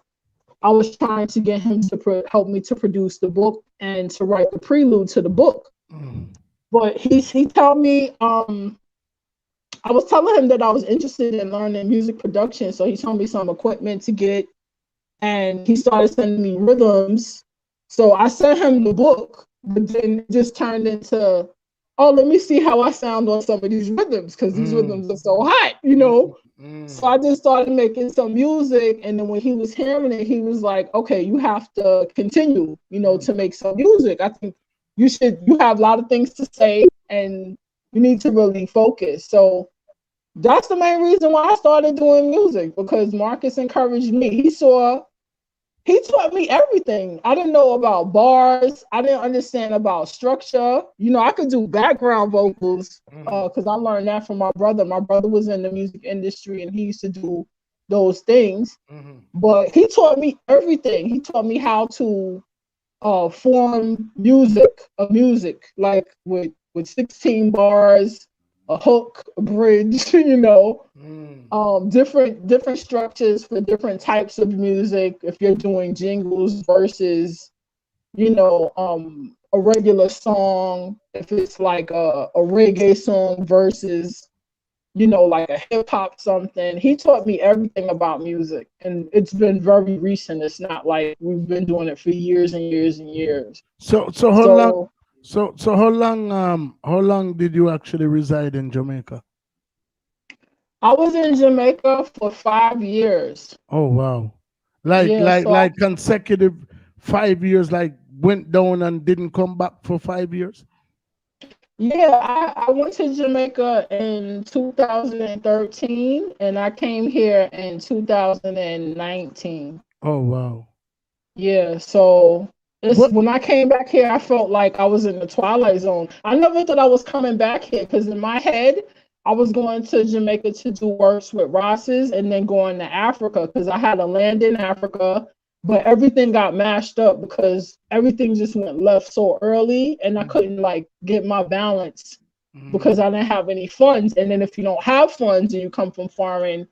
I was trying to get him to help me to produce the book and to write the prelude to the book. But he told me, I was telling him that I was interested in learning music production, so he told me some equipment to get, and he started sending me rhythms. So I sent him the book, but then it just turned into, oh, let me see how I sound on some of these rhythms, because these rhythms are so hot, you know? So I just started making some music, and then when he was hearing it, he was like, okay, you have to continue, you know, to make some music. I think you have a lot of things to say, and you need to really focus. So that's the main reason why I started doing music, because Marcus encouraged me. He taught me everything. I didn't know about bars. I didn't understand about structure. You know, I could do background vocals because I learned that from my brother. My brother was in the music industry and he used to do those things. But he taught me everything. He taught me how to form music like with 16 bars, a hook, a bridge, you know, different structures for different types of music. If you're doing jingles versus, you know, a regular song, if it's like a reggae song versus, you know, like a hip hop something. He taught me everything about music, and it's been very recent. It's not like we've been doing it for years and years and years. So how long did you actually reside in Jamaica? I was in Jamaica for 5 years. Oh wow. Like consecutive 5 years, like went down and didn't come back for 5 years? Yeah, I went to Jamaica in 2013 and I came here in 2019. Oh wow. Yeah, so when I came back here, I felt like I was in the Twilight Zone. I never thought I was coming back here because in my head, I was going to Jamaica to do works with Ross's and then going to Africa because I had to land in Africa, but everything got mashed up because everything just went left so early and I couldn't like get my balance because I didn't have any funds. And then if you don't have funds and you come from foreign,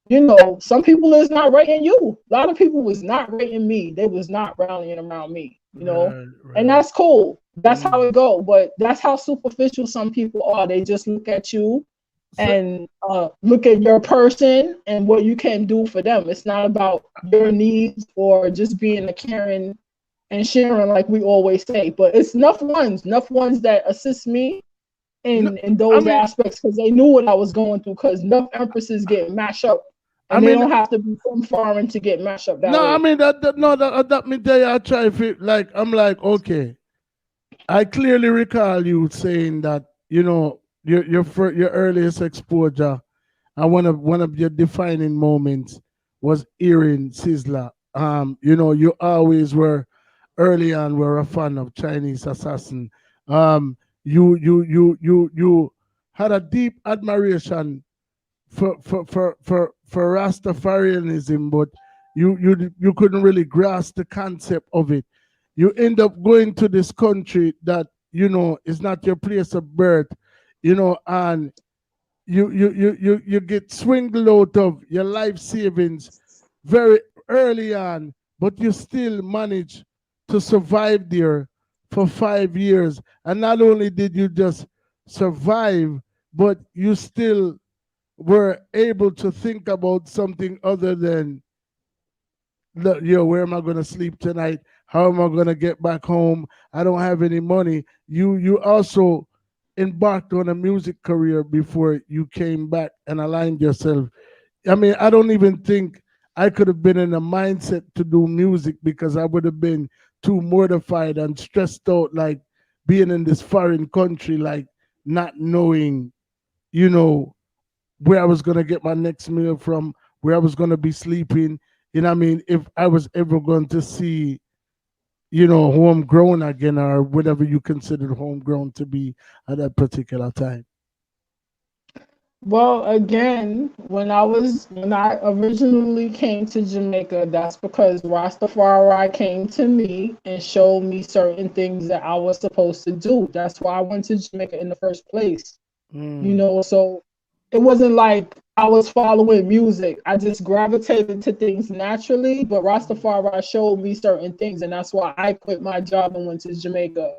you know, some people is not rating you. A lot of people was not rating me. They was not rallying around me, you know, right. And that's cool. That's how it go. But that's how superficial some people are. They just look at you and look at your person and what you can do for them. It's not about your needs or just being a caring and sharing like we always say. But it's enough ones that assist me in those aspects because they knew what I was going through. Because enough empresses get mashed up, and they don't have to be from foreign to get mashed up that way. I mean that me tell you, I try to like I'm like okay. I clearly recall you saying that your earliest exposure and one of your defining moments was hearing Sizzla. You always early on were a fan of Chinese Assassin. You had a deep admiration for Rastafarianism, but you couldn't really grasp the concept of it. You end up going to this country that is not your place of birth, and you get swindled out of your life savings very early on, but you still manage to survive there for 5 years. And not only did you just survive, but you still were able to think about something other than, where am I going to sleep tonight? How am I going to get back home? I don't have any money. You also embarked on a music career before you came back and aligned yourself. I mean, I don't even think I could have been in a mindset to do music because I would have been too mortified and stressed out, like being in this foreign country, like not knowing, where I was going to get my next meal from, where I was going to be sleeping. I mean, if I was ever going to see, homegrown again or whatever you considered homegrown to be at that particular time. Well, again, when I originally came to Jamaica, that's because Rastafari came to me and showed me certain things that I was supposed to do. That's why I went to Jamaica in the first place. So it wasn't like I was following music. I just gravitated to things naturally, but Rastafari showed me certain things, and that's why I quit my job and went to Jamaica.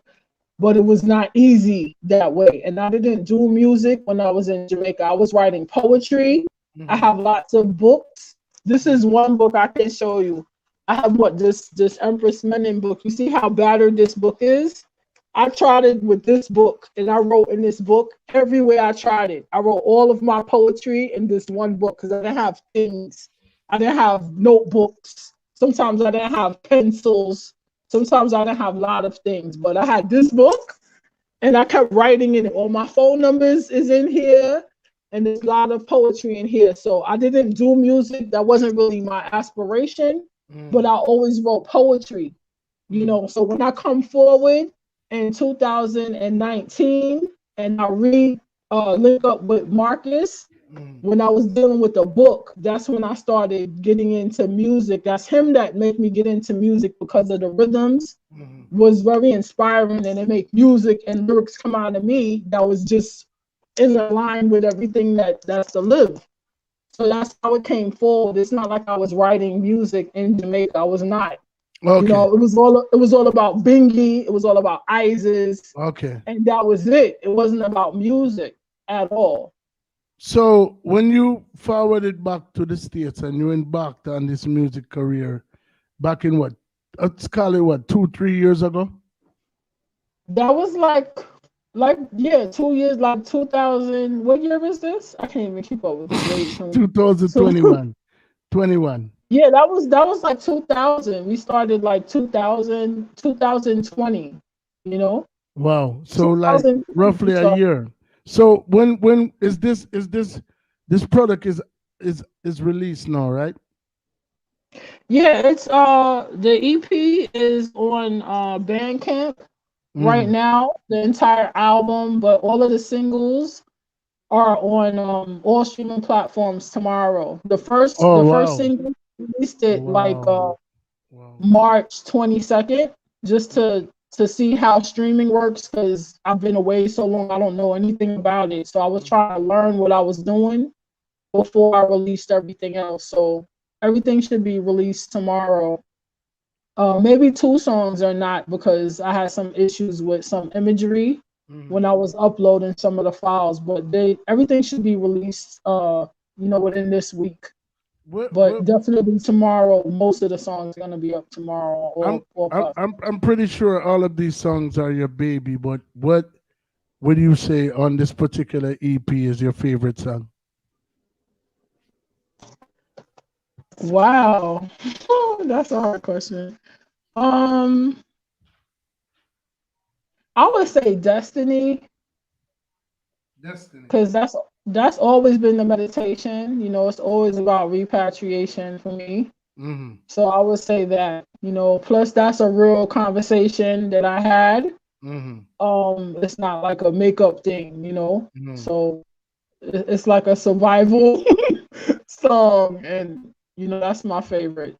But it was not easy that way. And I didn't do music when I was in Jamaica. I was writing poetry. Mm-hmm. I have lots of books. This is one book I can show you. I have this Empress Menin book. You see how battered this book is? I tried it with this book, and I wrote in this book everywhere I tried it. I wrote all of my poetry in this one book because I didn't have things. I didn't have notebooks. Sometimes I didn't have pencils. Sometimes I didn't have a lot of things, but I had this book and I kept writing in it. All my phone numbers is in here and there's a lot of poetry in here. So I didn't do music. That wasn't really my aspiration, but I always wrote poetry, So when I come forward in 2019 and I link up with Marcus, when I was dealing with the book, that's when I started getting into music. That's him that made me get into music because of the rhythms was very inspiring, and it made music and lyrics come out of me that was just in line with everything that's to live. So that's how it came forward. It's not like I was writing music in Jamaica. I was not. Okay. It was all about Bingy. It was all about Izes. Okay. And that was it. It wasn't about music at all. So when you forwarded back to the States and you embarked on this music career back in let's call it 2-3 years ago? That was like 2 years, like 2000. What year is this? I can't even keep up with the dates. 2021. 21. Yeah, that was like 2000. We started like 2020, Wow. So like roughly a year. So when is this product is released now, right? Yeah, it's the EP is on Bandcamp right now, the entire album, but all of the singles are on all streaming platforms tomorrow. The first single released it March 22nd, just to see how streaming works, because I've been away so long, I don't know anything about it. So I was trying to learn what I was doing before I released everything else. So everything should be released tomorrow. Maybe 2 songs are not, because I had some issues with some imagery when I was uploading some of the files, but everything should be released within this week. But definitely tomorrow, most of the songs are gonna be up tomorrow or I'm pretty sure all of these songs are your baby, but what would you say on this particular EP is your favorite song? Wow. That's a hard question. I would say Destiny. Destiny. Because that's always been the meditation. You know, it's always about repatriation for me. Mm-hmm. So I would say that, you know, plus that's a real conversation that I had. Mm-hmm. It's not like a makeup thing, you know. Mm-hmm. So it's like a survival song, and you know that's my favorite.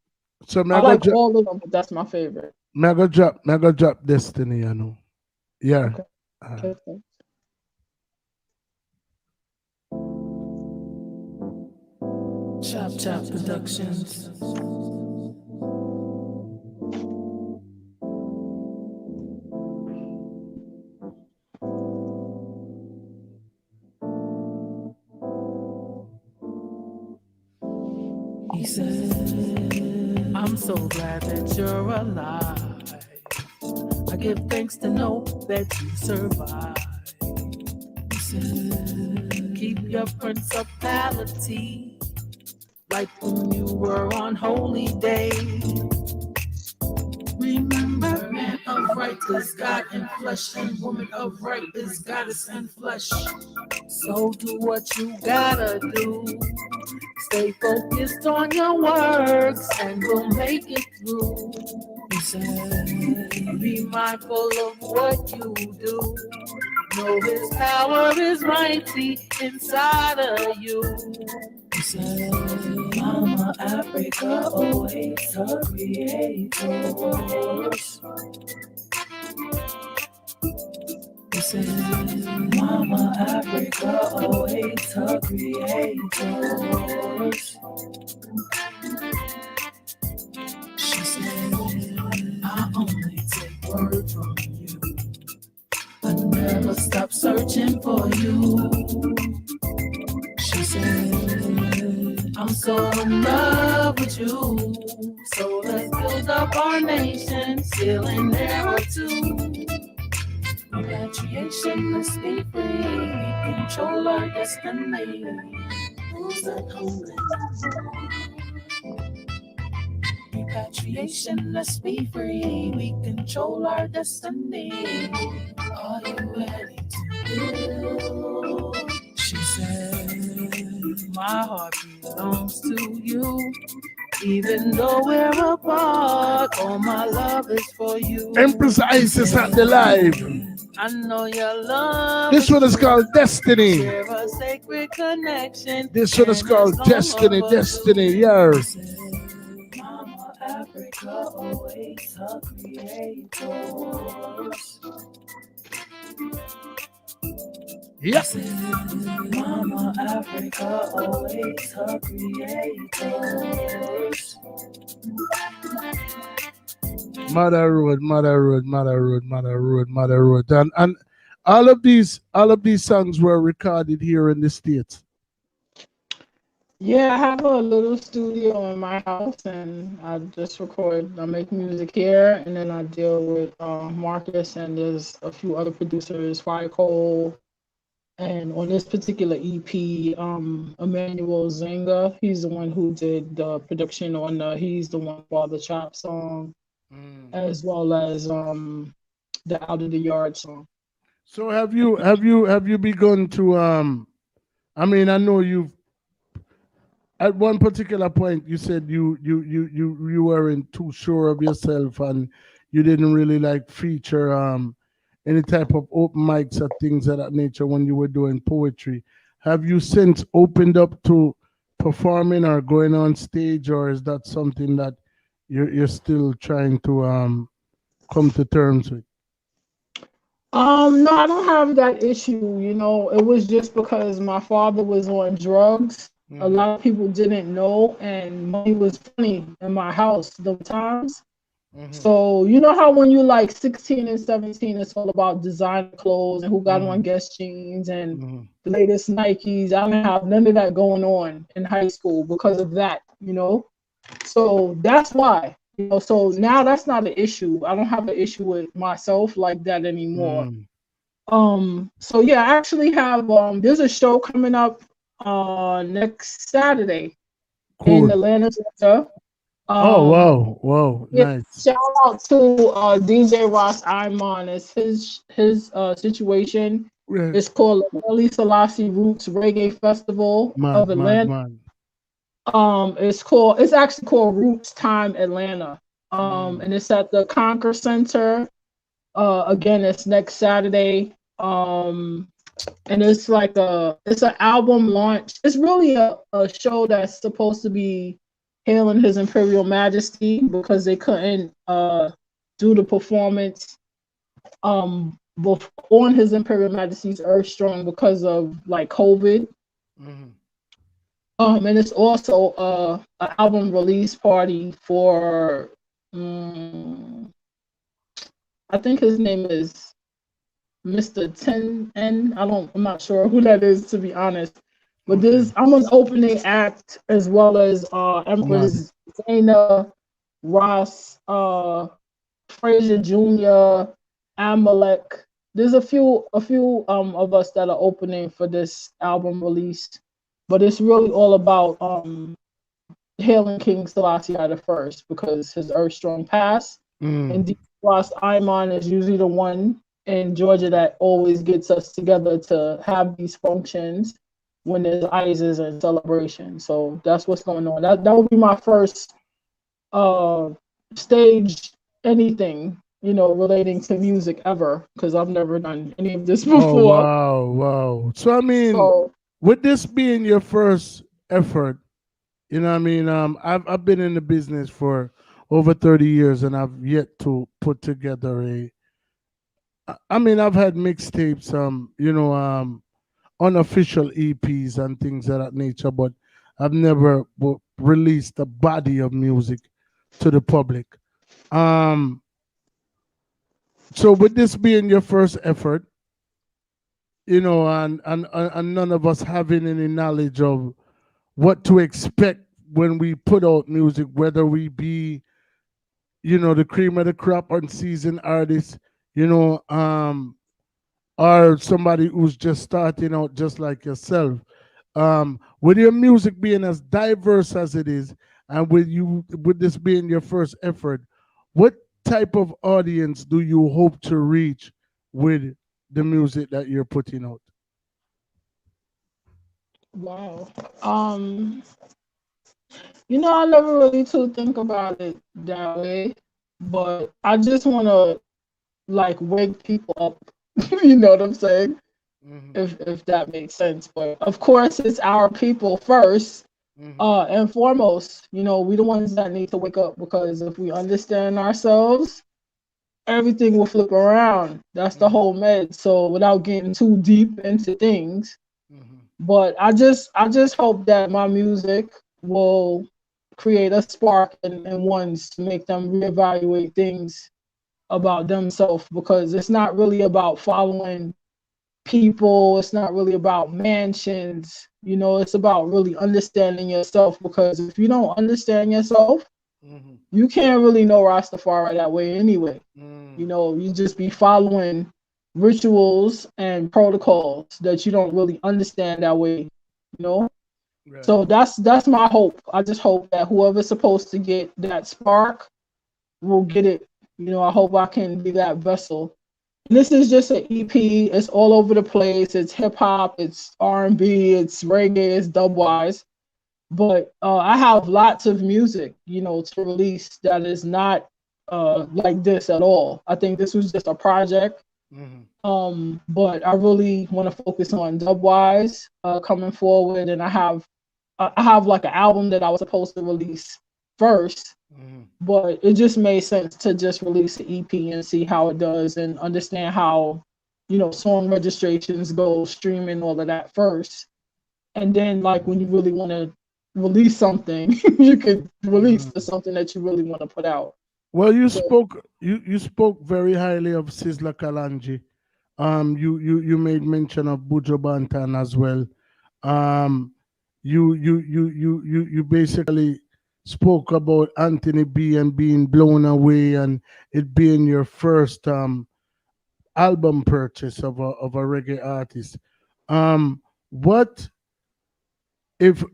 So I like all of them, but that's my favorite. Mega drop Destiny, I know. Yeah. Okay. Chop Productions. He said, I'm so glad that you're alive. I give thanks to know that you survive. He said, keep your principality like when you were on holy day. Remember, man of right is God in flesh, and woman of right is goddess in flesh. So do what you gotta do. Stay focused on your works, and we'll make it through. He said, be mindful of what you do. Know His power is mighty inside of you. He said, Mama Africa awaits her creators. He said, Mama Africa awaits her creators. She said, I only take word from you. I never stop searching for you. She said, I'm so in love with you. So let's build up our nation, still in there too. Repatriation, let's be free. We control our destiny. Who's that holding? Repatriation, let's be free. We control our destiny. Are you ready to build? She said, my heart belongs to you. Even though we're apart, all my love is for you. Empress Izes at the live. I know your love. This one is called Destiny. Share a sacred connection. This one is called Destiny, yeah. Mama Africa awaits her creators. Yep. Mama Africa awaits her creators. Mother Road. And all of these songs were recorded here in the States. Yeah, I have a little studio in my house, and I just record. I make music here, and then I deal with Marcus, and there's a few other producers, Fire Cole, and on this particular EP, Emmanuel Zenga. He's the one who did the production on he's the one for the Chop song, as well as the Out of the Yard song. So have you begun to I mean, I know you've at one particular point you said you weren't too sure of yourself and you didn't really like feature any type of open mics or things of that nature when you were doing poetry. Have you since opened up to performing or going on stage, or is that something that you're still trying to come to terms with? No, I don't have that issue. You know, it was just because my father was on drugs. A lot of people didn't know, and money was funny in my house those times. So you know how when you're like 16 and 17, it's all about designer clothes and who got on Guess jeans and the latest Nikes. I didn't have none of that going on in high school because of that. you know. So that's why, you know. So now that's not an issue. I don't have an issue with myself like that anymore. So yeah, I actually have there's a show coming up next Saturday in Cool. Atlanta, Georgia. Oh wow, Yeah, nice. shout out to DJ Ross Imon. It's his situation. Yeah. It's called Haile Selassie Roots Reggae Festival of Atlanta. Man. It's actually called Roots Time Atlanta. And it's at the Conquer Center. Again, it's next Saturday. And it's like it's an album launch. It's really a show that's supposed to be hailing His Imperial Majesty because they couldn't do the performance on His Imperial Majesty's Earth Strong because of like COVID. And it's also an album release party for I think his name is Mr. 10N. I'm not sure who that is, to be honest. But I'm an opening act as well as Empress Zayna, Ross, Fraser Jr., Amalek. There's a few of us that are opening for this album release. But it's really all about hailing King Selassie the First because his Earth Strong passed. And D. Ross Imon is usually the one in Georgia that always gets us together to have these functions when there's Izes and celebration. So that's what's going on. That would be my first stage anything, you know, relating to music ever, because I've never done any of this before. Oh wow. So I mean, with this being your first effort, you know what I mean? I've been in the business for over 30 years and I've yet to put together I've had mixtapes, unofficial EPs and things of that nature, but I've never released a body of music to the public. So with this being your first effort, you know, and none of us having any knowledge of what to expect when we put out music, whether we be, you know, the cream of the crop, unseasoned artist, you know, or somebody who's just starting out just like yourself. With your music being as diverse as it is, and with this being your first effort, what type of audience do you hope to reach with the music that you're putting out? Wow. You know, I never really too think about it that way, but I just want to like wake people up. You know what I'm saying? If that makes sense. But of course, it's our people first and foremost. You know, we the ones that need to wake up, because if we understand ourselves, everything will flip around. That's the whole med. So without getting too deep into things, but I just hope that my music will create a spark in ones to make them reevaluate things about themselves, because it's not really about following people. It's not really about mansions. You know, it's about really understanding yourself, because if you don't understand yourself, you can't really know Rastafari that way anyway. You know, you just be following rituals and protocols that you don't really understand that way, you know? Right. So that's my hope. I just hope that whoever's supposed to get that spark will get it. You know, I hope I can be that vessel. And this is just an EP. It's all over the place. It's hip hop, it's R&B, it's reggae, it's dubwise. But I have lots of music, you know, to release that is not like this at all. I think this was just a project. But I really want to focus on dubwise coming forward, and I have like an album that I was supposed to release first, but it just made sense to just release an EP and see how it does and understand how, you know, song registrations go, streaming, all of that first, and then like when you really want to release something, you could release something that you really want to put out. Well, you spoke very highly of Sizzla Kalonji. You made mention of Buju Banton as well. You basically spoke about Anthony B and being blown away and it being your first album purchase of a reggae artist. What if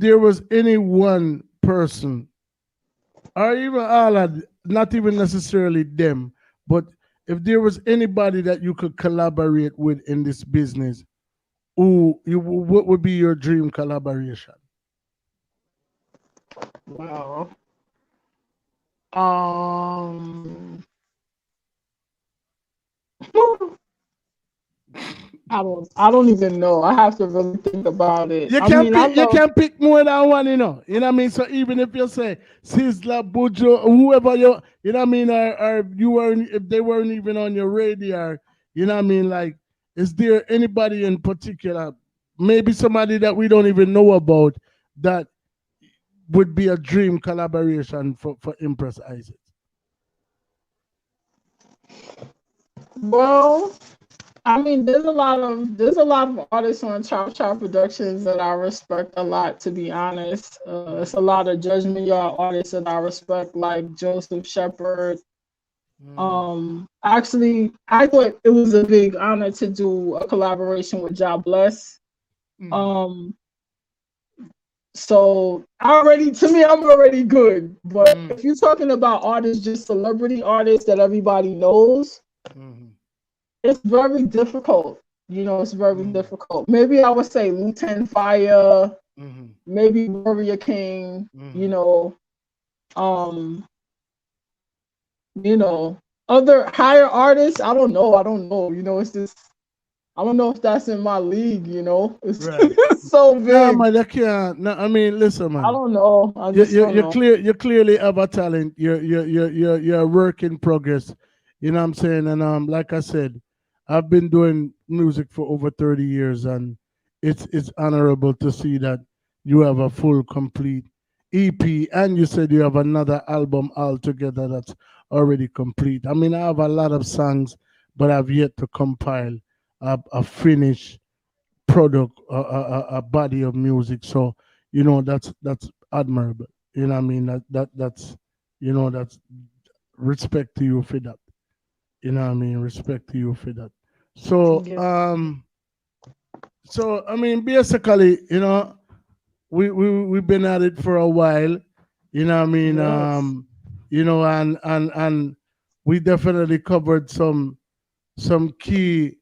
there was any one person, or even all of, not even necessarily them, but if there was anybody that you could collaborate with in this business, what would be your dream collaboration? Wow. I don't even know. I have to really think about it. You can pick more than one, you know. You know what I mean? So even if you say Sizzla, Bujo, whoever you know what I mean, or you weren't, if they weren't even on your radar, you know what I mean? Like, is there anybody in particular, maybe somebody that we don't even know about, that would be a dream collaboration for Empress Izes? Well, there's a lot of artists on Chop Chop Productions that I respect a lot. To be honest, it's a lot of Judgment Yard artists that I respect, like Joseph Shepherd. Actually, I thought it was a big honor to do a collaboration with Job Bless. So to me, I'm already good. But if you're talking about artists, just celebrity artists that everybody knows. It's very difficult. It's very difficult. Maybe I would say Lieutenant Fire, maybe Warrior King, other higher artists. I don't know. It's just, I don't know if that's in my league, It's, right. It's so big. No, man, you can't. No, I mean, listen, man. I don't know. You clearly have a talent. You're a work in progress. You know what I'm saying? And like I said, I've been doing music for over 30 years, and it's honorable to see that you have a full, complete EP, and you said you have another album altogether that's already complete. I mean, I have a lot of songs, but I've yet to compile a finished product, a body of music. So, that's admirable. You know what I mean? That's that's respect to you for that. You know what I mean? Respect to you for that. So, basically, we've been at it for a while. You know what I mean? Yes. And we definitely covered some key,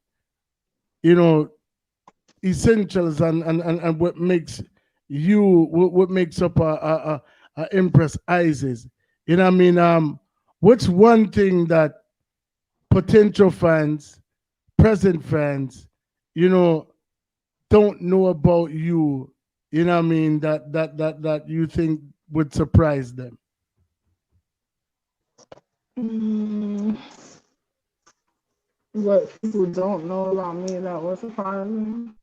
essentials and what makes what makes up a Empress Izes. You know what I mean? What's one thing that potential fans, present fans, don't know about you, you know what I mean, that you think would surprise them? What people don't know about me that was surprising.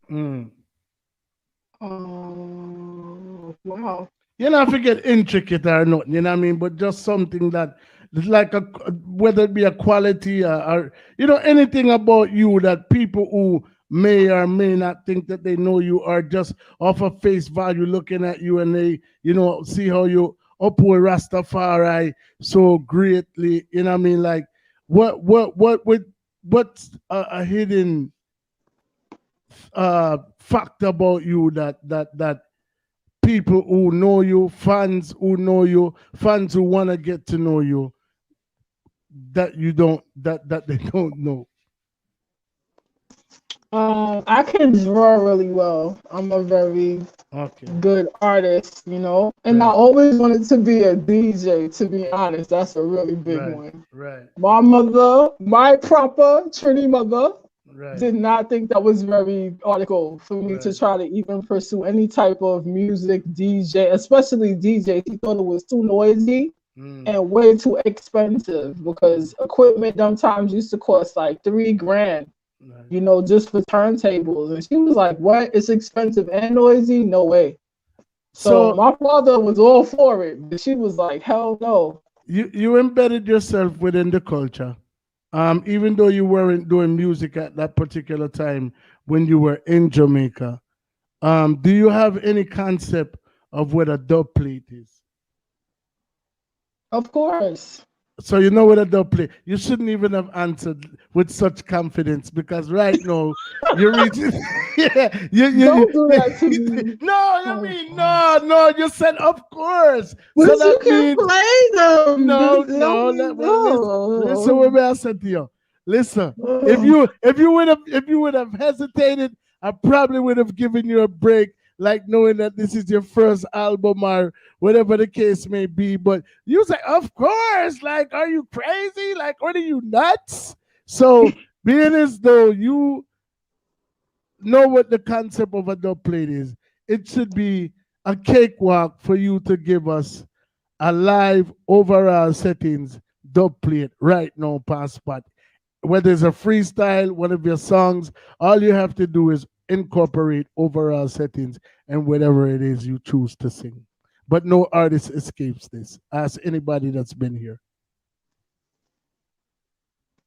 Wow. You know, forget intricate or nothing, you know what I mean, but just something that like whether it be a quality or anything about you that people who may or may not think that they know you are just off of face value looking at you, and they see how you uphold Rastafari so greatly, you know what I mean, like what's a hidden fact about you that people who know you, fans who know you, fans who want to get to know you, that they don't know? I can draw really well. I'm a very good artist, and I always wanted to be a DJ, to be honest. That's a really big one. Right. My mother, my proper Trini mother, did not think that was very article for me to try to even pursue any type of music, DJ, especially DJ. She thought it was too noisy and way too expensive, because equipment sometimes used to cost like $3,000. Just for turntables. And she was like, what? It's expensive and noisy? No way. So my father was all for it, but she was like, hell no. You embedded yourself within the culture. Even though you weren't doing music at that particular time when you were in Jamaica. Do you have any concept of what a dub plate is? Of course. So you know what a dub plate. You shouldn't even have answered with such confidence because right now you're reaching. Yeah, Don't do that to me. No, I mean no. You said of course. But So that you can means play them. no. No. Listen what I said to you. Listen, if you would have hesitated, I probably would have given you a break, like knowing that this is your first album or whatever the case may be. But you say, of course, like, are you crazy? Like, what are you nuts? So being as though you know what the concept of a dub plate is, it should be a cakewalk for you to give us a live overall settings dub plate right now, Passport. Whether it's a freestyle, one of your songs, all you have to do is incorporate overall settings and whatever it is you choose to sing. But no artist escapes this. Ask anybody that's been here.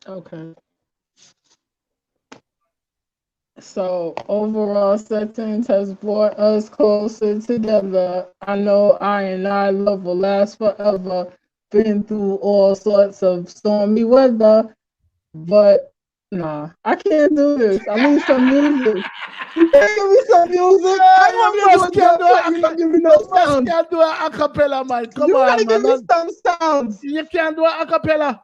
Okay. So overall settings has brought us closer together. I know I and I love will last forever. Been through all sorts of stormy weather, but nah, I can't do this. I need some music. You can't give me some music. I want to do you not give me no sound. You can't do an acapella, man. Come you on, gotta man. give me some sounds. You can't do an acapella.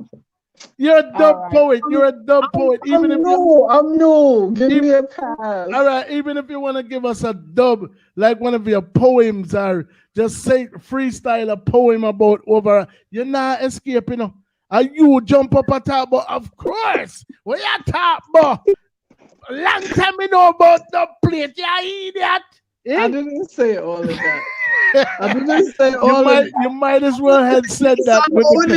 You're a dub poet. You're a dub poet. I'm new. Give me a pass. All right. Even if you want to give us a dub, like one of your poems, or just say freestyle a poem about over, you're not escaping. And you jump up and talk about, of course. What you talk about? Long time we know about the plate. You idiot. Eh? I didn't say all of that. I didn't say all of that. You might as well have said that with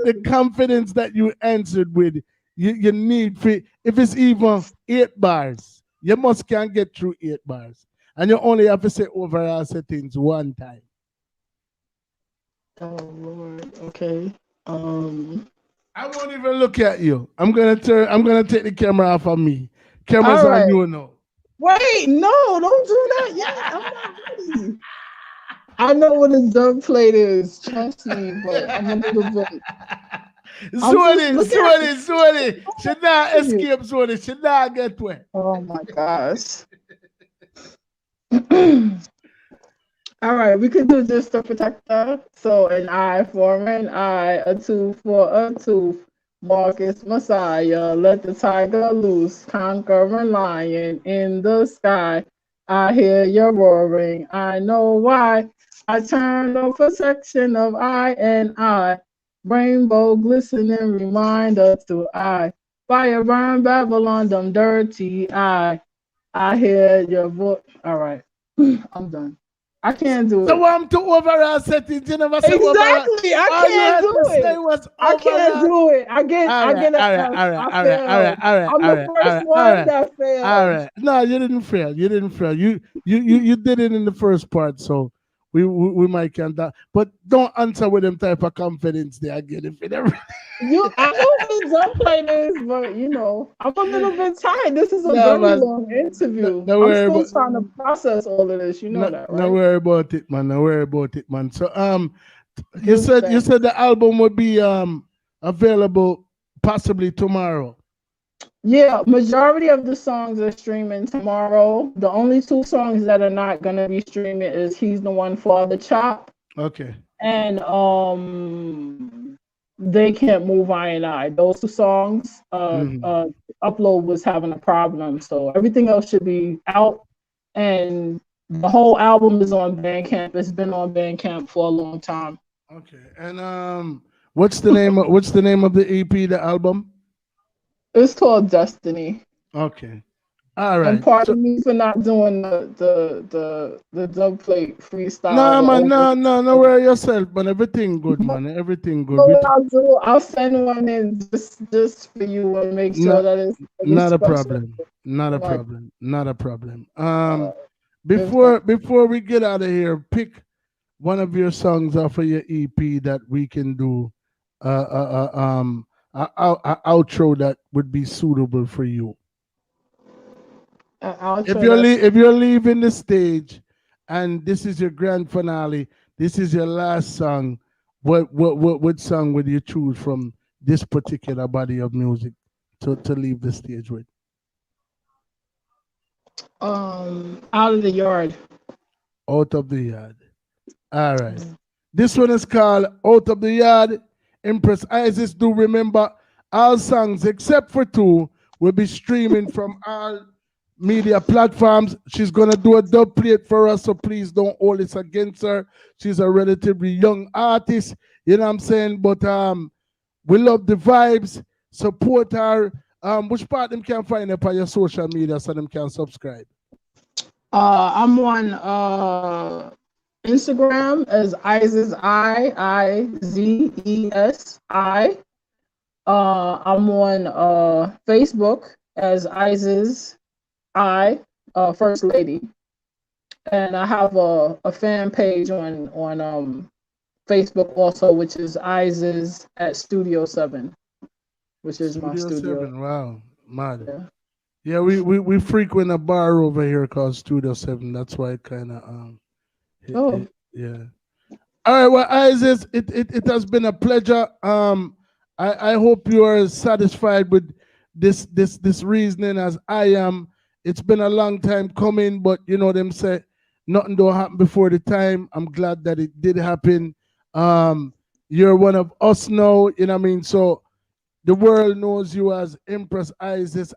the confidence that you answered with. You need, if it's even 8 bars, you must can get through 8 bars. And you only have to say overall settings one time. Oh Lord. Okay. I won't even look at you. I'm gonna take the camera off of me. Camera's on you now. Wait, no, don't do that yet. I'm not ready. I know what a dub plate is, trust me, but I'm a little bit. Sorry. Should not escape, sorry. Should not get wet. Oh my gosh. All right, we can do just the protector. So an eye for an eye, a tooth for a tooth. Marcus Messiah, let the tiger loose, conquering lion in the sky. I hear your roaring, I know why. I turn the protection of I and I. Rainbow glistening reminder to I. Fire burn Babylon, them dirty I. I hear your voice. All right, I'm done. I can't do it. So I'm to overall settings. You never say exactly. I can't do it. I can't do it. I get it. All right. I'm the first one that failed. All right. No, you didn't fail. You did it in the first part. So we might count that. But don't answer with them type of confidence there again. If it ever. I know don't play this, but I'm a little bit tired. This is a very long interview. I'm still trying to process all of this. You know that, right? Don't worry about it, man. So you said the album would be available possibly tomorrow. Yeah, majority of the songs are streaming tomorrow. The only 2 songs that are not gonna be streaming is He's the One for the Chop. Okay. And They Can't Move I and I. Those 2 songs, upload was having a problem. So everything else should be out. And the whole album is on Bandcamp. It's been on Bandcamp for a long time. Okay. And what's the name of the EP, the album? It's called Destiny. Okay. All right. And pardon me for not doing the dub plate freestyle. No, worry yourself, man. Everything good, man. Everything good. I'll send one in just for you and make sure that it's not a problem. Not a problem. Before we get out of here, pick one of your songs off of your EP that we can do an outro that would be suitable for you. If you're leaving the stage and this is your grand finale, this is your last song, what song would you choose from this particular body of music to leave the stage with? Out of the Yard. Out of the Yard. All right. This one is called Out of the Yard. Empress Izes, do remember all songs except for 2 will be streaming from all media platforms. She's going to do a dub plate for us, so please don't hold this against her. She's a relatively young artist, you know what I'm saying? But we love the vibes. Support her. Which part them can find up on your social media so them can subscribe? I'm on Instagram as Izes IZESI. I'm on Facebook as Izes First Lady, and I have a fan page on Facebook also, which is Izes at Studio 7, which is my studio. 7. Wow, mad. Yeah, we frequent a bar over here called Studio 7. That's why it kind of yeah. All right, well, Izes, it has been a pleasure. I hope you are satisfied with this reasoning as I am. It's been a long time coming, but you know them say nothing don't happen before the time. I'm glad that it did happen. You're one of us now, you know what I mean? So the world knows you as Empress Izes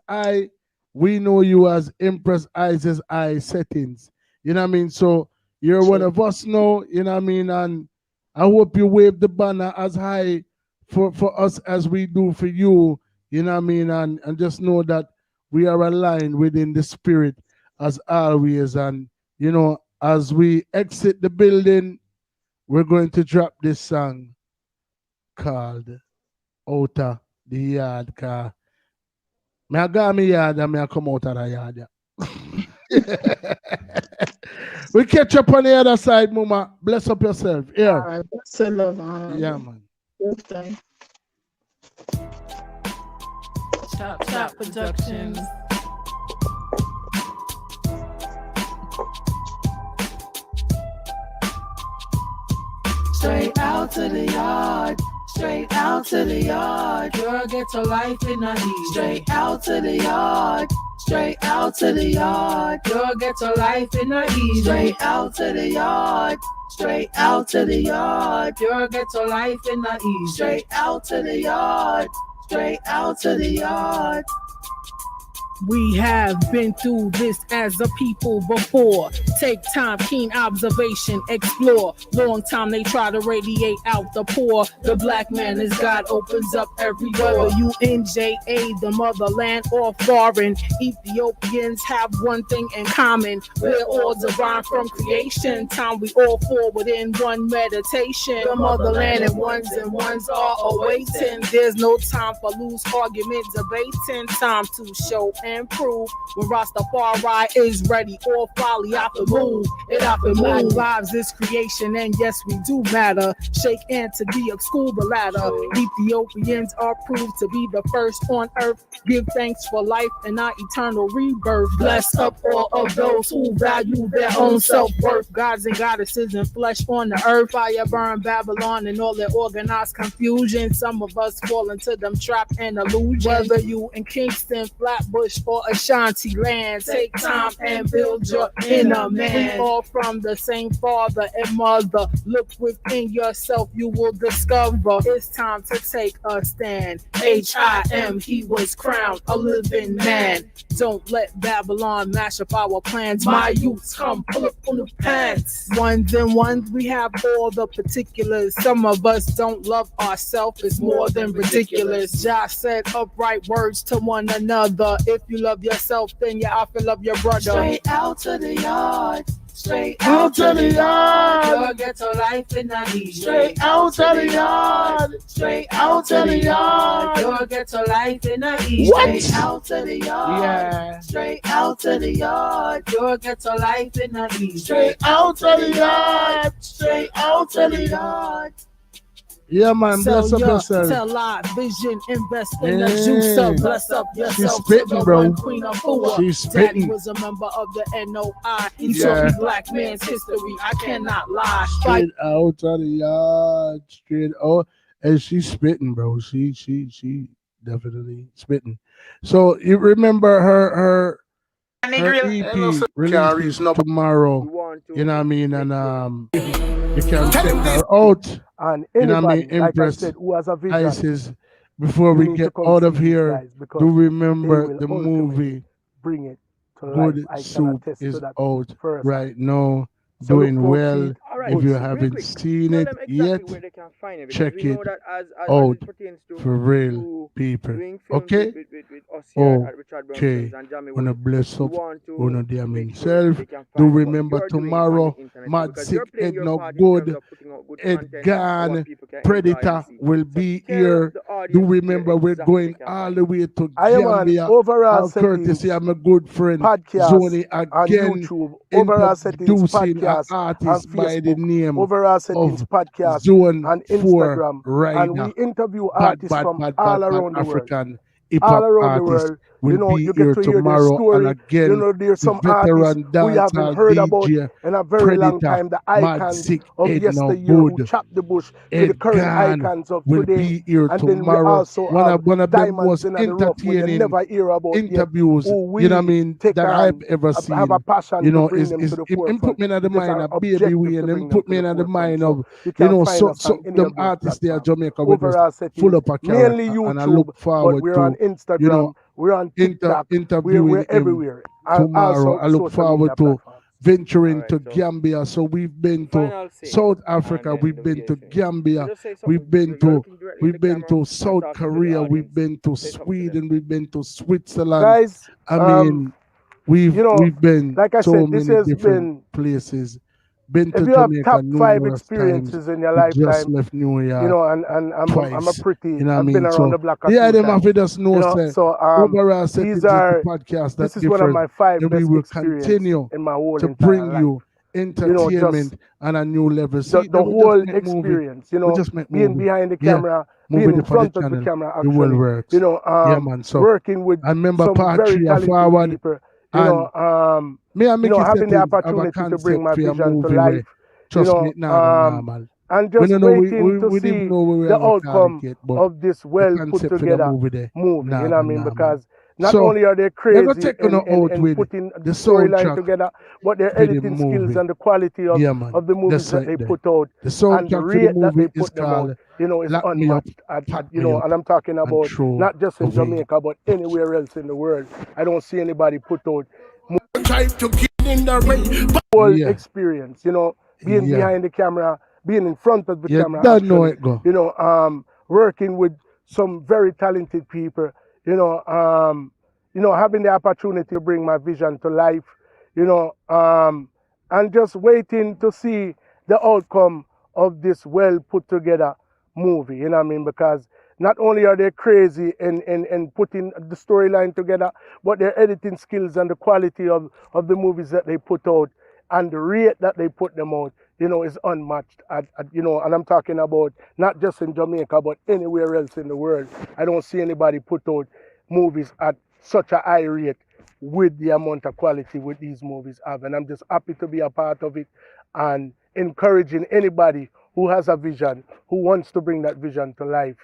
we know you as Empress Izes Settings. You know what I mean? So you're one of us now, you know what I mean? And I hope you wave the banner as high for us as we do for you, you know what I mean? And just know that we are aligned within the spirit as always. And, you know, as we exit the building, we're going to drop this song called Out of the Yard. Car. I got me yard and I come out of the yard. We catch up on the other side, Mama. Bless up yourself. Yeah. All right. Bless and love. Yeah, man. Good thing. Chop Productions. Straight out to the yard. Straight out to the yard. Girl gets her life in a heat. Straight out to the yard. Straight out to the yard. Girl gets her life in a heat. Straight out to the yard. Straight out to the yard. Girl gets her life in a heat. Straight out to the yard. Straight out to the yard. We have been through this as a people before. Take time, keen observation, explore. Long time they try to radiate out the poor. The black man is God, opens up every door. UNJA, the motherland or foreign. Ethiopians have one thing in common. We're all divine from creation. Time we all fall within one meditation. The motherland and ones are awaiting. There's no time for loose argument, debating. Time to show and prove when Rastafari is ready. All folly out the move. It out the move. Lives is creation, and yes, we do matter. Shake hands to the scuba ladder. Ethiopians are proved to be the first on earth. Give thanks for life and our eternal rebirth. Bless up all of those who value their own self-worth. Gods and goddesses and flesh on the earth. Fire burn Babylon and all their organized confusion. Some of us fall into them trap and illusion. Whether you in Kingston, Flatbush, or Ashanti land, take time and build your inner man. We all from the same father and mother. Look within yourself, you will discover it's time to take a stand. H.I.M. He was crowned a living man. Don't let Babylon mash up our plans. My youths come pull up on the pants. Ones and ones, we have all the particulars. Some of us don't love ourselves. It's more than ridiculous. Josh said upright words to one another. If you love yourself, then you have to love your brother. Straight out to the yard. Straight out to the yard. Girl gets her life in the heat. Straight out to the yard. Straight out to the yard. Girl gets her life in the heat. Straight out to the yard. Yeah. Straight out to the yard. Girl gets her life in the heat. Straight out to the yard. Straight out to the yard. Yeah, man, bless up yourself. Tell live vision, invest in the juice up, bless up yourself. She's spitting, bro. Queen of Fua. She's spitting. Daddy was a member of the NOI. He taught me black man's history. I cannot lie. Straight out of the yard, straight out, and she's spitting, bro. She definitely spitting. So you remember her EP releases tomorrow. You know what I mean? And you can check her out. And you know what I mean? Empress like I said, who has a vision, Izes. Before we get out of here, do remember the movie Bring It to Good Life. Soup is out right now, So doing look, well. right, If you real haven't quick, seen tell it them exactly yet, where they can find it, because check we know it that as out it pertains to for real people. doing films Okay? with us here at Richard Brown Okay. Films and Jamie Wanna Wood, bless we up want to on damn make sure himself. they can Do find what remember you're doing on tomorrow, the internet, Mad because Sick you're playing Head your No part in terms Good. of putting out good Ed content that Gone, our people can enjoy Predator and see. will So be tell here. the audience Do where remember we're exactly going they can all find the way to I am on Gambia. Overall All Settings courtesy of my good friend podcast Zoni on again, YouTube, Overall Settings introducing an podcast on artist by the Facebook, name Overall Settings of podcast Zone on 4 Instagram, right and now. we interview artists from all around the world. African hip All hop around the artist world, will you know, be you here get to hear their tomorrow. story. And again, You know, there's the some artists veteran we haven't dancehall heard about DJ, in a very long Predator, time. The Mad icons Sick of Head No yesteryear who Good. chopped the bush to the Ed current Gone icons of will today. be here And then we tomorrow. also One have of the diamonds most in the rough we entertaining never hear about interviews, yet, who we you know what I mean, take that on, I've ever seen. have a passion You know, to bring is them to the him put forefront. me in the It's mind our of baby objective way, to and bring him them put to me the in the mind forefront. of, So you you can know, find so us on any them of those artists there, platforms. Jamaica, we Overall just Settings, full up a mainly character, and I YouTube, look but forward we're to, on Instagram, you know, we're on TikTok, interviewing we're him everywhere. tomorrow. I look social media forward to platforms. venturing to Gambia. So we've been to South Africa, we've been to Gambia, we've been to South Korea, we've been to Sweden, we've been to Switzerland. Guys, I mean, we've been like I so said, this many has different places. Been to if you have Jamaica top 5 numerous experiences times. in your We just lifetime, left New York. you know, and I'm a pretty, You know what I I've mean? been around So, the block a yeah, few them have times. to just know, You know, say, so Overall Settings is the podcast that this is one of my 5 and we best will experiences continue in my whole to entire bring life. you entertainment just and a new level. See, the we whole just make movie. experience, you We know, just make being movie. behind the Yeah. camera, Movie being in for the front of the channel. camera, The world actually, works. you know, Yeah, man. So working with I remember some part very 3 talented forward, people, you and know, me and you know, Mickey having the Settings have a opportunity to bring concept my for a vision to movie life, where, you trust know, me, it's not normal. and We just don't know, waiting to we see didn't know we the have a outcome yet, but of this the well put concept for the together movie there, movie, you know what I mean? man. Because not So, only are they they're gonna crazy take you out in with putting the the storyline soundtrack together, but their for the editing skills movie. and the quality of, Yeah, man. of the movies That's that right they there. put out The and the soundtrack for the rate that they movie is put them out, called you know, is Lock Me Up, unmatched. Pack You Me know, Up, and I'm talking and about Throw not just in Away. Jamaica, but anywhere else in the world. I don't see anybody put out whole experience, you know, being behind the camera, being in front of the camera, don't know actually, it go. you know, working with some very talented people, you know, having the opportunity to bring my vision to life, you know, and just waiting to see the outcome of this well put together movie, you know what I mean? Because not only are they crazy in putting the storyline together, but their editing skills and the quality of the movies that they put out and the rate that they put them out, you know, is unmatched. You know, and I'm talking about not just in Jamaica, but anywhere else in the world. I don't see anybody put out movies at such a high rate with the amount of quality with these movies have. And I'm just happy to be a part of it and encouraging anybody who has a vision, who wants to bring that vision to life.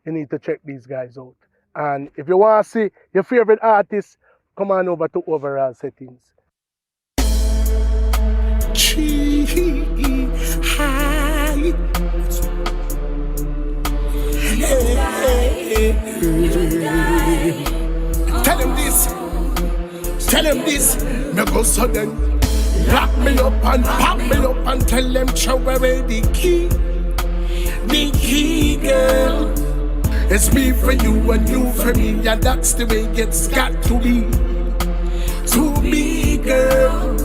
You need to check these guys out. And if you want to see your favorite artist, come on over to Overall Settings. Tell him this, me go sudden. Lock me up and pop me up and tell them throw away the key, girl. It's me for you and you for me, and that's the way it's got to be. To me, girl.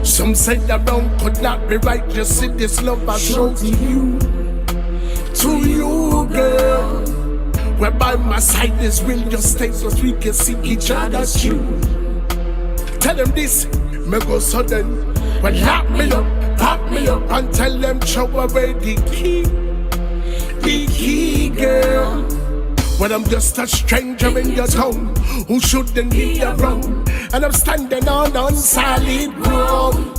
Some say the wrong could not be right. Just see this love I show to you, girl. Where by my side is real, just stay so we can see each other's true. Tell them this, me go sudden. Well, lock me up, pop me up, and tell them throw away the the key, girl. When I'm just a stranger in your town who shouldn't be around, and I'm standing on solid ground.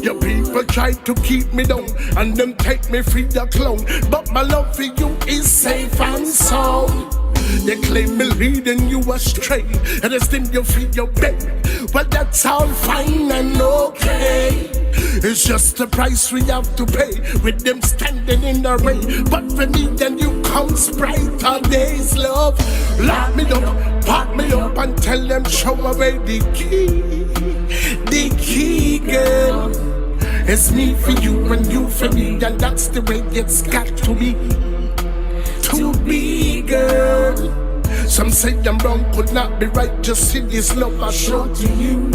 Your people try to keep me down and them take me for the clown, but my love for you is safe and sound. They claim me leading you astray, and it's in you feel your bed. Well, that's all fine and okay. It's just the price we have to pay with them standing in the rain. But for me, then you come brighter days, love. Lock me up, pop me up, and tell them show away the key, girl. It's me for you and you for me, and that's the way it's got to be. To be, girl. Some say I'm wrong, could not be right. Just see this love I show to you.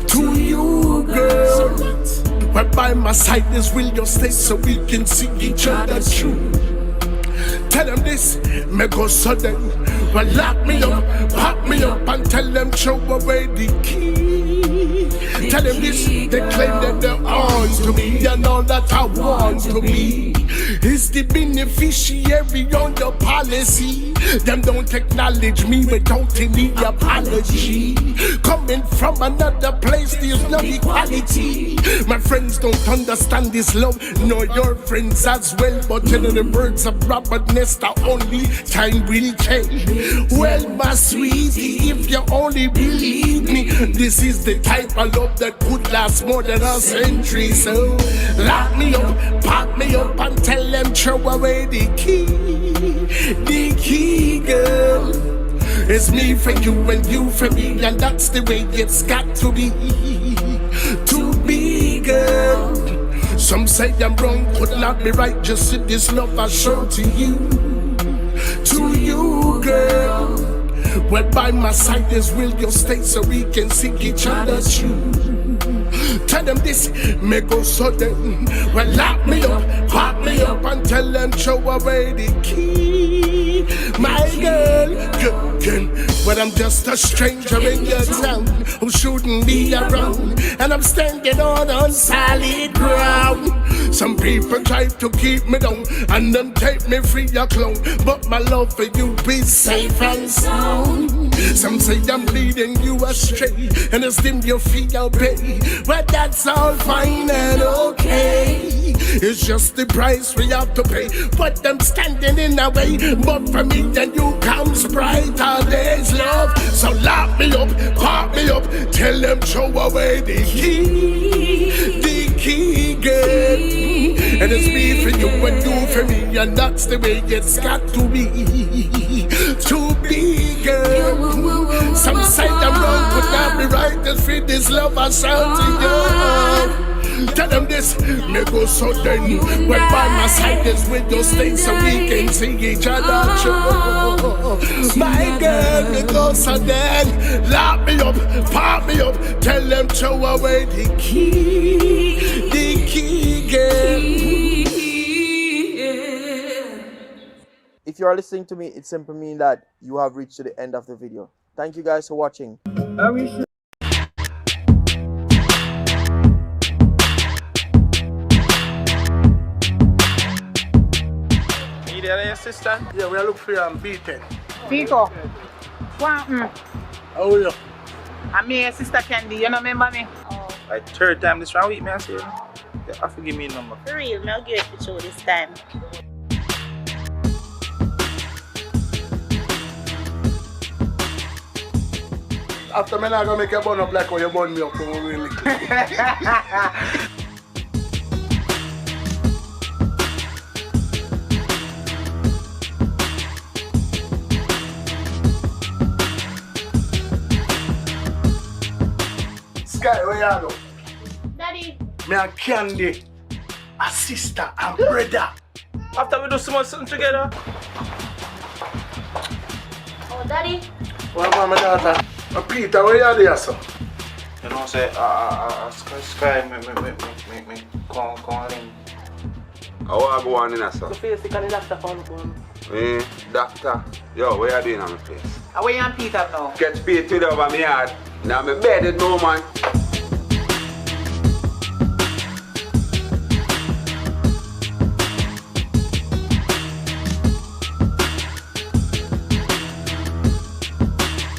To you, girl. But by my side is will you stay so we can see each other true. Tell them this, me go sudden. Well, lock me up, pop me up, and tell them show away the key. Tell them this, they claim that they're on to me, and all that I want to be is the beneficiary on your policy. Them don't acknowledge me without any apology. Coming from another place, there's no equality. My friends don't understand this love, nor your friends as well. But telling the birds of Robert Nesta, only time will change. Well, my sweetie, if you only believe me, this is the type of love that could last more than a century. So lock me up, pop me up, and tell them throw away the key, girl. It's me for you and you for me, and that's the way it's got to be. To be, girl. Some say I'm wrong, could not be right. Just see this love I show to you. To you, girl. Well, by my side is will you stay so we can see each other true. Tell them this, me go sudden. Well, lock me up, pop me up, and tell them show away the key. My girl, but I'm just a stranger in your town who shouldn't be around, and I'm standing on solid ground. Some people try to keep me down and them take me free a clown, but my love for you is safe and sound. Some say I'm leading you astray, and it's them you feel pay, but that's all fine and okay. It's just the price we have to pay, but them standing in the way. But for me, then you comes brighter days, love. So lock me up, pop me up, tell them show away the key, girl. And it's me for you and you for me, and that's the way it's got to be. To be, girl. Some say I'm wrong, could not be right. Just for this love I shout to you. Tell them this, me go sudden. When by my side is with your stay so we can see each other true. My girl, me go sudden. Lock me up, pop me up, tell them throw away the key, girl. If you are listening to me, it simply means that you have reached to the end of the video. Thank you guys for watching. Your sister? Yeah, we are looking for you on B10. Pico. How are you? I'm your sister Candy, you don't remember me? Oh. Like third time this round week, man, I say. You have to give me a number. For real, I'll give it to you this time. After me, I'm going to make you burn up like how you burn me up when we really Sky, where you are? Daddy. Me and Candy, a sister and brother. After we do something together. Oh, Daddy. What about my daughter? Peter, where you are there, sir? You know, say, Sky, me, come in. How are you going in, sir? The face, can the doctor come? Doctor, yo, where you doing on my place? Where you and Peter now? Catch Peter over my yard. Now I'm bedded no man.